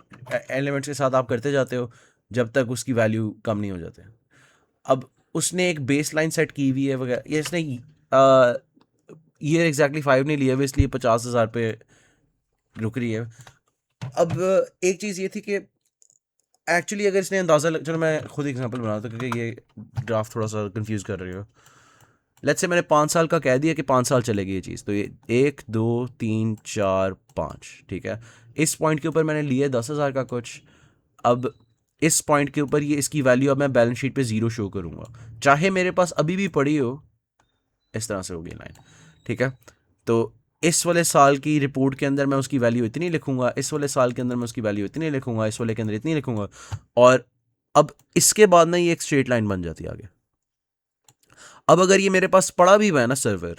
एलिमेंट्स के साथ आप करते जाते हो जब तक उसकी वैल्यू कम नहीं हो जाते। अब उसने एक बेस लाइन सेट की हुई है वगैरह, ये इसने ईयर एग्जैक्टली 5 नहीं लिया हुआ, इसलिए 50,000 पे रुक रही है। अब एक चीज़ ये थी कि एक्चुअली अगर इसने अंदाज़ा चलो मैं खुद एग्जांपल बनाता हूँ क्योंकि ये ड्राफ्ट थोड़ा सा कंफ्यूज कर रही हो। लेट्स से मैंने 5 साल का कह दिया कि 5 साल चलेगी ये चीज़, तो ये 1 2 3 4 5, ठीक है। इस पॉइंट के ऊपर मैंने लिए 10,000 का कुछ। अब इस पॉइंट के ऊपर ये इसकी वैल्यू अब मैं बैलेंस शीट पे 0 शो करूँगा, चाहे मेरे पास अभी भी पड़ी हो, इस तरह से होगी लाइन, ठीक है। तो इस वाले साल की रिपोर्ट के अंदर मैं उसकी वैल्यू इतनी लिखूंगा, इस वाले साल के अंदर मैं उसकी वैल्यू इतनी लिखूंगा, इस वाले के अंदर इतनी लिखूंगा, और अब इसके बाद ना ये एक स्ट्रेट लाइन बन जाती है आगे, अब अगर ये मेरे पास पड़ा भी हुआ है ना सर्वर,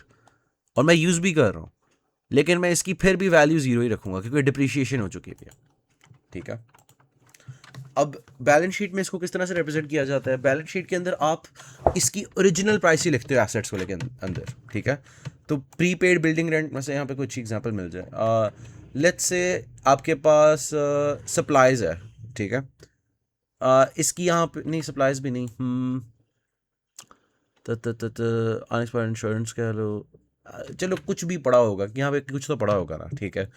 और मैं यूज़ भी कर रहा हूँ, लेकिन मैं इसकी फिर भी वैल्यू ज़ीरो ही रखूँगा क्योंकि डिप्रिशिएशन हो चुकी है। ठीक है, अब बैलेंस शीट में इसको किस तरह से रिप्रेजेंट किया जाता है? बैलेंस शीट के अंदर आप इसकी ओरिजिनल प्राइस ही लिखते हो एसेट्स को लेके अंदर। ठीक है, तो प्रीपेड बिल्डिंग रेंट में से यहाँ पे कुछ एग्जांपल मिल जाए। लेट्स से आपके पास सप्लाईज है। ठीक है, इसकी यहाँ पे नहीं, सप्लाईज भी नहीं, अनएक्सपायर्ड इंश्योरेंस कह लो, चलो कुछ भी पड़ा होगा, यहाँ पे कुछ तो पड़ा होगा ना। ठीक है,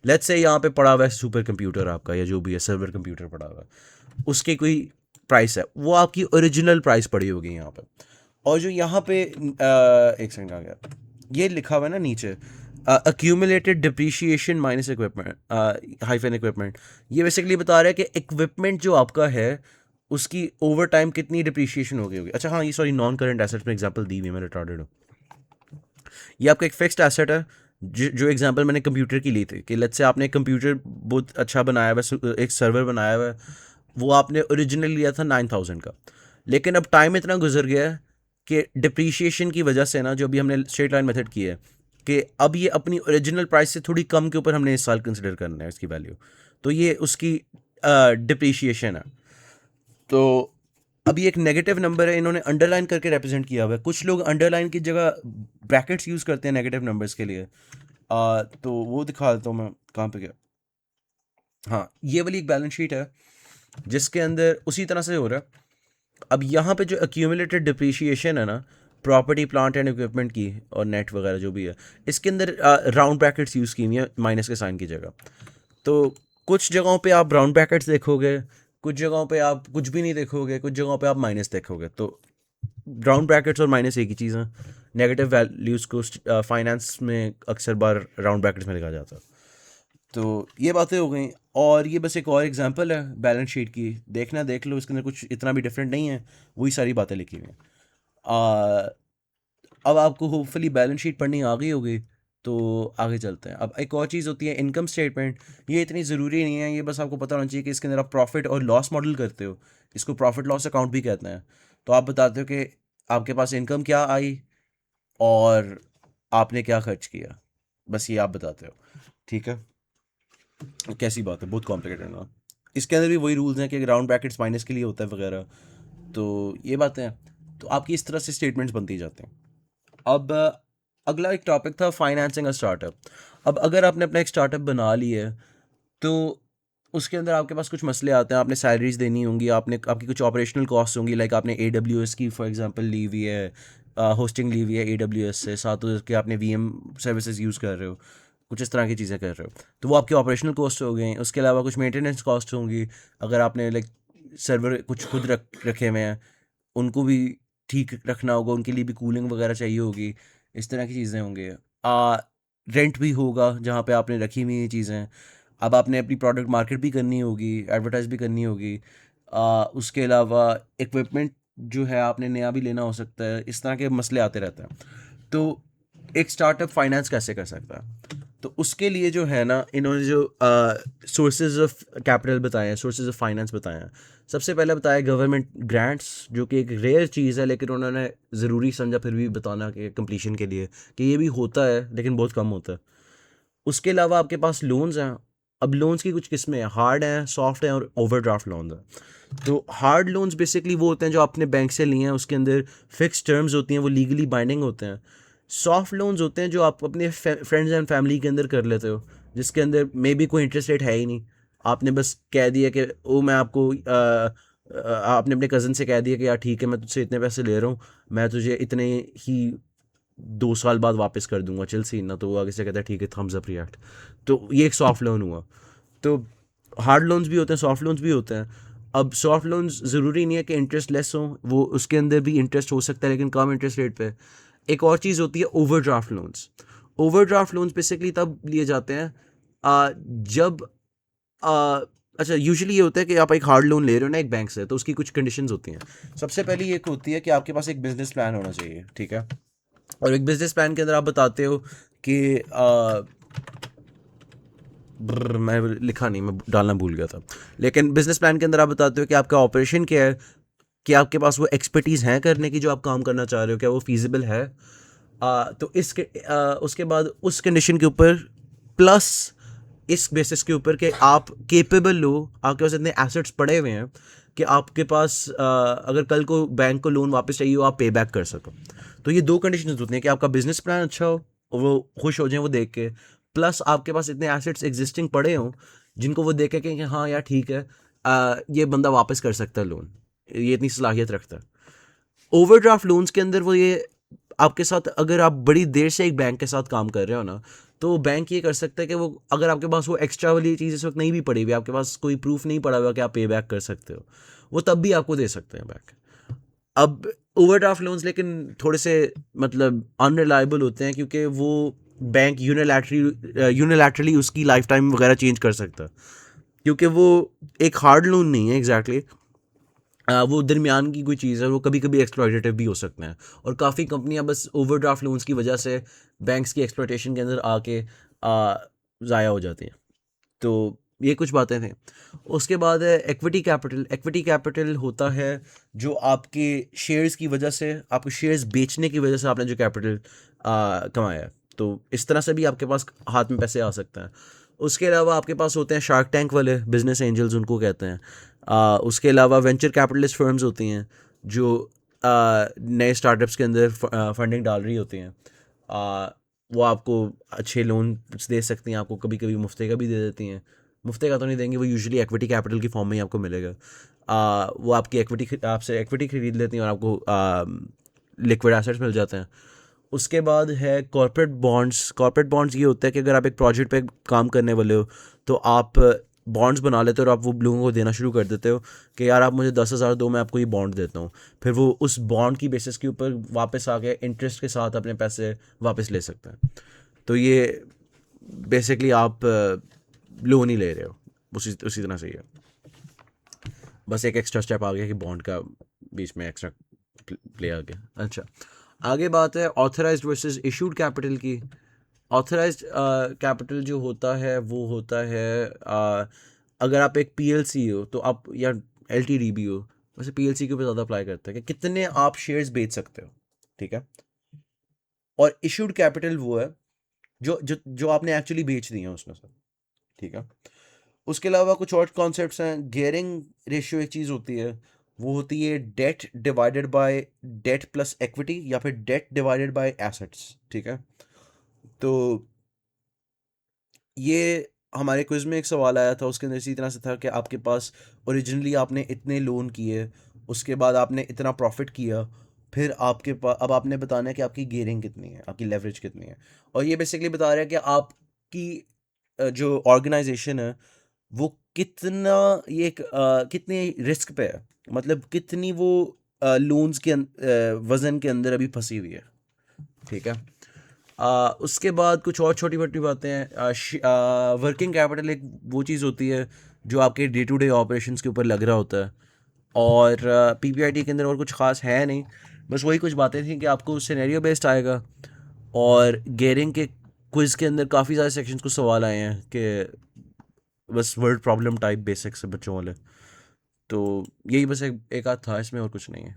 लेट्स से यहाँ पे पड़ा हुआ है सुपर कंप्यूटर आपका, या जो भी है सर्वर कंप्यूटर पड़ा हुआ है, उसकी कोई प्राइस है, वो आपकी ओरिजिनल प्राइस पड़ी होगी यहाँ पे। और जो यहाँ पे एक सेकंड आ गया, ये लिखा हुआ है ना नीचे, accumulated depreciation minus equipment hyphen equipment, ये बेसिकली बता रहा है कि इक्विपमेंट जो आपका है उसकी ओवर टाइम कितनी डिप्रिशिएशन हो गई होगी। अच्छा हाँ, ये सॉरी नॉन करंट एसेट्स में एग्जांपल दी हुई है, मैं रिटार्डेड हूँ। ये आपका एक फिक्स्ड एसेट है, जो एग्जांपल मैंने कंप्यूटर की ली थी, कि लेट्स से आपने एक कंप्यूटर बहुत अच्छा बनाया हुआ है, एक सर्वर बनाया हुआ है, वो आपने ओरिजिनली लिया था 9,000 का, लेकिन अब टाइम इतना गुजर गया है कि डिप्रीशिएशन की वजह से ना, जो अभी हमने स्ट्रेट लाइन मेथड की है, कि अब ये अपनी ओरिजिनल प्राइस से थोड़ी कम के ऊपर हमने इस साल कंसिडर करना है इसकी वैल्यू, तो ये उसकी डिप्रीशिएशन है। तो अभी एक नेगेटिव नंबर है, इन्होंने अंडरलाइन करके रिप्रेजेंट किया हुआ है। कुछ लोग अंडरलाइन की जगह ब्रैकेट्स यूज़ करते हैं नेगेटिव नंबर्स के लिए। तो वो दिखा देता हूँ मैं, कहाँ पे गया, हाँ ये वाली एक बैलेंस शीट है जिसके अंदर उसी तरह से हो रहा है। अब यहाँ पे जो एक्यूमुलेटेड डिप्रिशिएशन है ना, प्रॉपर्टी प्लांट एंड इक्विपमेंट की और नेट वगैरह जो भी है, इसके अंदर राउंड ब्रैकेट्स यूज़ की हुई है माइनस के साइन की जगह। तो कुछ जगहों पे आप राउंड ब्रैकेट्स देखोगे, कुछ जगहों पे आप कुछ भी नहीं देखोगे, कुछ जगहों पे आप माइनस देखोगे। तो राउंड ब्रैकेट्स और माइनस एक ही चीज़ है। नेगेटिव वैल्यूज़ को फाइनेंस में अक्सर बार राउंड ब्रैकेट्स में लिखा जाता है। तो ये बातें हो गई, और ये बस एक और एग्जांपल है बैलेंस शीट की, देखना देख लो, इसके अंदर कुछ इतना भी डिफरेंट नहीं है, वही सारी बातें लिखी हुई हैं। अब आपको होपफुली बैलेंस शीट पढ़नी आ गई होगी, तो आगे चलते हैं। अब एक और चीज़ होती है इनकम स्टेटमेंट। ये इतनी ज़रूरी नहीं है, ये बस आपको पता होना चाहिए कि इसके अंदर आप प्रॉफिट और लॉस मॉडल करते हो, इसको प्रॉफिट लॉस अकाउंट भी कहते हैं। तो आप बताते हो कि आपके पास इनकम क्या आई और आपने क्या खर्च किया, बस ये आप बताते हो। ठीक है, कैसी बात है, बहुत कॉम्प्लिकेटेड ना। इसके अंदर भी वही रूल्स हैं कि राउंड ब्रैकेट्स माइनस के लिए होता है वगैरह, तो ये बातें हैं। तो आपकी इस तरह से स्टेटमेंट्स बनती जाते हैं। अब अगला एक टॉपिक था फाइनेंसिंग अ स्टार्टअप। अब अगर आपने अपना एक स्टार्टअप बना लिया है, तो उसके अंदर आपके पास कुछ मसले आते हैं। आपने सैलरीज देनी होंगी, आपने आपकी कुछ ऑपरेशनल कॉस्ट होंगी, लाइक आपने AWS की फॉर एग्जांपल ली हुई है, होस्टिंग ली हुई है AWS से, साथ उसके आपने VM सर्विसेज यूज़ कर रहे हो, कुछ इस तरह की चीज़ें कर रहे हो, तो वो आपकी ऑपरेशनल कॉस्ट हो गई। उसके अलावा कुछ मेंटेनेंस कॉस्ट होंगी, अगर आपने लाइक सर्वर कुछ खुद रखे हुए हैं, उनको भी ठीक रखना होगा, उनके लिए भी कूलिंग वगैरह चाहिए होगी, इस तरह की चीज़ें होंगी। रेंट भी होगा जहाँ पे आपने रखी हुई ये चीज़ें। अब आपने अपनी प्रोडक्ट मार्केट भी करनी होगी, एडवर्टाइज भी करनी होगी। उसके अलावा इक्विपमेंट जो है आपने नया भी लेना हो सकता है, इस तरह के मसले आते रहते हैं। तो एक स्टार्टअप फाइनेंस कैसे कर सकता है? तो उसके लिए जो है ना, इन्होंने जो सोर्सेज ऑफ कैपिटल बताए हैं, सोर्सेज ऑफ फाइनेंस बताए हैं, सबसे पहले बताया गवर्नमेंट ग्रांट्स, जो कि एक रेयर चीज़ है, लेकिन उन्होंने ज़रूरी समझा फिर भी बताना कि कंप्लीशन के लिए, कि ये भी होता है लेकिन बहुत कम होता है। उसके अलावा आपके पास लोन्स हैं। अब लोन्स की कुछ किस्में हैं, हार्ड हैं, सॉफ्ट हैं और ओवरड्राफ्ट लोन्स हैं। तो हार्ड लोन्स बेसिकली वो होते हैं जो आपने बैंक से लिए हैं, उसके अंदर फिक्स टर्म्स होती हैं, वो लीगली बाइंडिंग होते हैं। सॉफ्ट लोन्स होते हैं जो आप अपने फ्रेंड्स एंड फैमिली के अंदर कर लेते हो, जिसके अंदर मे बी कोई इंटरेस्ट रेट है ही नहीं। आपने बस कह दिया कि वो मैं आपको आपने अपने कज़न से कह दिया कि यार ठीक है, मैं तुझसे इतने पैसे ले रहा हूँ, मैं तुझे इतने ही 2 साल बाद वापस कर दूंगा, चल सी ना, तो वो आगे से कहता है ठीक है, थम्स अप रिएक्ट। तो ये एक सॉफ्ट लोन हुआ। तो हार्ड लोन्स भी होते हैं, सॉफ्ट लोन्स भी होते हैं। अब सॉफ्ट लोन्स ज़रूरी नहीं है कि इंटरेस्ट लेस हो, वो उसके अंदर भी इंटरेस्ट हो सकता है लेकिन कम इंटरेस्ट रेट पे। एक और चीज़ होती है overdraft loans. Overdraft loans basically तब लिए जाते हैं जब अच्छा, यूजुअली ये होता है कि आप एक हार्ड लोन ले रहे हो ना एक बैंक से, तो उसकी कुछ कंडीशंस होती हैं। सबसे पहली एक होती है कि आपके पास एक बिजनेस प्लान होना चाहिए। ठीक है, और एक बिजनेस प्लान के अंदर आप बताते हो कि मैं लिखा नहीं, मैं डालना भूल गया था, लेकिन बिजनेस प्लान के अंदर आप बताते हो कि आपका ऑपरेशन क्या है, कि आपके पास वो एक्सपर्टीज़ है करने की जो आप काम करना चाह रहे हो, क्या वो फीजिबल है। तो उसके बाद उस कंडीशन के ऊपर प्लस इस बेसिस के ऊपर कि आप केपेबल हो, आपके पास इतने एसेट्स पड़े हुए हैं कि आपके पास अगर कल को बैंक को लोन वापस चाहिए हो आप पे बैक कर सको। तो ये दो कंडीशन होती हैं कि आपका बिजनेस प्लान अच्छा हो और वो खुश हो जाए वो देख के, प्लस आपके पास इतने एसेट्स एग्जिस्टिंग पड़े हों जिनको वो देख के कि हाँ यार ठीक है, ये बंदा वापस कर सकता है लोन, ये इतनी सलाहियत रखता है। ओवरड्राफ्ट लोन्स के अंदर वो ये आपके साथ, अगर आप बड़ी देर से एक बैंक के साथ काम कर रहे हो ना, तो बैंक ये कर सकता है कि वो अगर आपके पास वो एक्स्ट्रा वाली चीज़ इस वक्त नहीं भी पड़ी हुई, आपके पास कोई प्रूफ नहीं पड़ा हुआ कि आप पे बैक कर सकते हो, वो तब भी आपको दे सकते हैं बैक। अब ओवरड्राफ्ट लोन्स लेकिन थोड़े से मतलब अनरिलायबल होते हैं क्योंकि वो बैंक यूनिलैटरली उसकी लाइफ टाइम वगैरह चेंज कर सकता है, क्योंकि वो एक हार्ड लोन नहीं है एग्जैक्टली, वो दरमियान की कोई चीज़ है, वो कभी कभी एक्सप्लॉयटेटिव भी हो सकते हैं। और काफ़ी कंपनियां बस ओवरड्राफ्ट लोन्स की वजह से बैंक्स की एक्सप्लॉयटेशन के अंदर आके ज़ाया हो जाती हैं। तो ये कुछ बातें थी। उसके बाद है इक्विटी कैपिटल। इक्विटी कैपिटल होता है जो आपके शेयर्स की वजह से, आपके शेयर्स बेचने की वजह से आपने जो कैपिटल कमाया है, तो इस तरह से भी आपके पास हाथ में पैसे आ सकते हैं। उसके अलावा आपके पास होते हैं शार्क टैंक वाले बिजनेस एंजल्स उनको कहते हैं। उसके अलावा वेंचर कैपिटलिस्ट फर्म्स होती हैं जो नए स्टार्टअप्स के अंदर फंडिंग डाल रही होती हैं। वो आपको अच्छे लोन दे सकती हैं, आपको कभी कभी मुफ्ते का भी दे देती हैं। मुफ्ते का तो नहीं देंगे, वो यूजुअली इक्विटी कैपिटल की फॉर्म में ही आपको मिलेगा। वो आपकी आपसे इक्विटी खरीद लेती हैं और आपको लिक्विड एसेट्स मिल जाते हैं। उसके बाद है कॉर्पोरेट बॉन्ड्स। कॉर्पोरेट बॉन्ड्स ये होता है कि अगर आप एक प्रोजेक्ट पे काम करने वाले हो तो आप बॉन्ड्स बना लेते हो और आप वो लोगों को देना शुरू कर देते हो कि यार आप मुझे 10,000 दो, मैं आपको ये बॉन्ड देता हूँ। फिर वो उस बॉन्ड की बेसिस के ऊपर वापस आके इंटरेस्ट के साथ अपने पैसे वापस ले सकते हैं। तो ये बेसिकली आप लोन ही ले रहे हो, उसी उसी तरह से ही है। बस एक एक्स्ट्रा स्टेप आ गया कि बॉन्ड का बीच में एक्स्ट्रा प्ले आ गया। अच्छा, आगे बात है ऑथराइज्ड वर्सेस इशूड कैपिटल की। ऑथराइज्ड कैपिटल जो होता है वो होता है अगर आप एक पीएलसी हो तो आप, या एलटीडी भी हो, वैसे पीएलसी के ऊपर ज़्यादा अप्लाई करता है कि कितने आप शेयर्स बेच सकते हो, ठीक है। और इशूड कैपिटल वो है जो जो जो आपने एक्चुअली बेच दी है उसमें से, ठीक है। उसके अलावा कुछ और कॉन्सेप्ट्स हैं। गियरिंग रेशियो एक चीज़ होती है, वो होती है debt divided by debt plus equity या फिर डेट डिवाइडेड बाय एसेट्स, ठीक है। तो ये हमारे क्विज में एक सवाल आया था, उसके अंदर इसी तरह से था कि आपके पास ओरिजिनली आपने इतने लोन किए, उसके बाद आपने इतना प्रॉफिट किया, फिर आपके पास अब आपने बताना है कि आपकी गियरिंग कितनी है, आपकी लेवरेज कितनी है। और ये बेसिकली बता रहा है कि आपकी जो ऑर्गेनाइजेशन है वो कितना, कितने रिस्क पे है, मतलब कितनी वो लोन्स के वजन के अंदर अभी फंसी हुई है, ठीक है। उसके बाद कुछ और छोटी मोटी बातें हैं। वर्किंग कैपिटल एक वो चीज़ होती है जो आपके डे टू डे ऑपरेशंस के ऊपर लग रहा होता है। और पीपीआईटी के अंदर और कुछ खास है नहीं, बस वही कुछ बातें थी कि आपको सिनेरियो बेस्ड आएगा। और गेयरिंग के क्विज के अंदर काफ़ी सारे सेक्शंस को सवाल आए हैं कि बस वर्ड प्रॉब्लम टाइप बेसिक्स है बच्चों वाले। तो यही बस एक आध था इसमें, और कुछ नहीं है।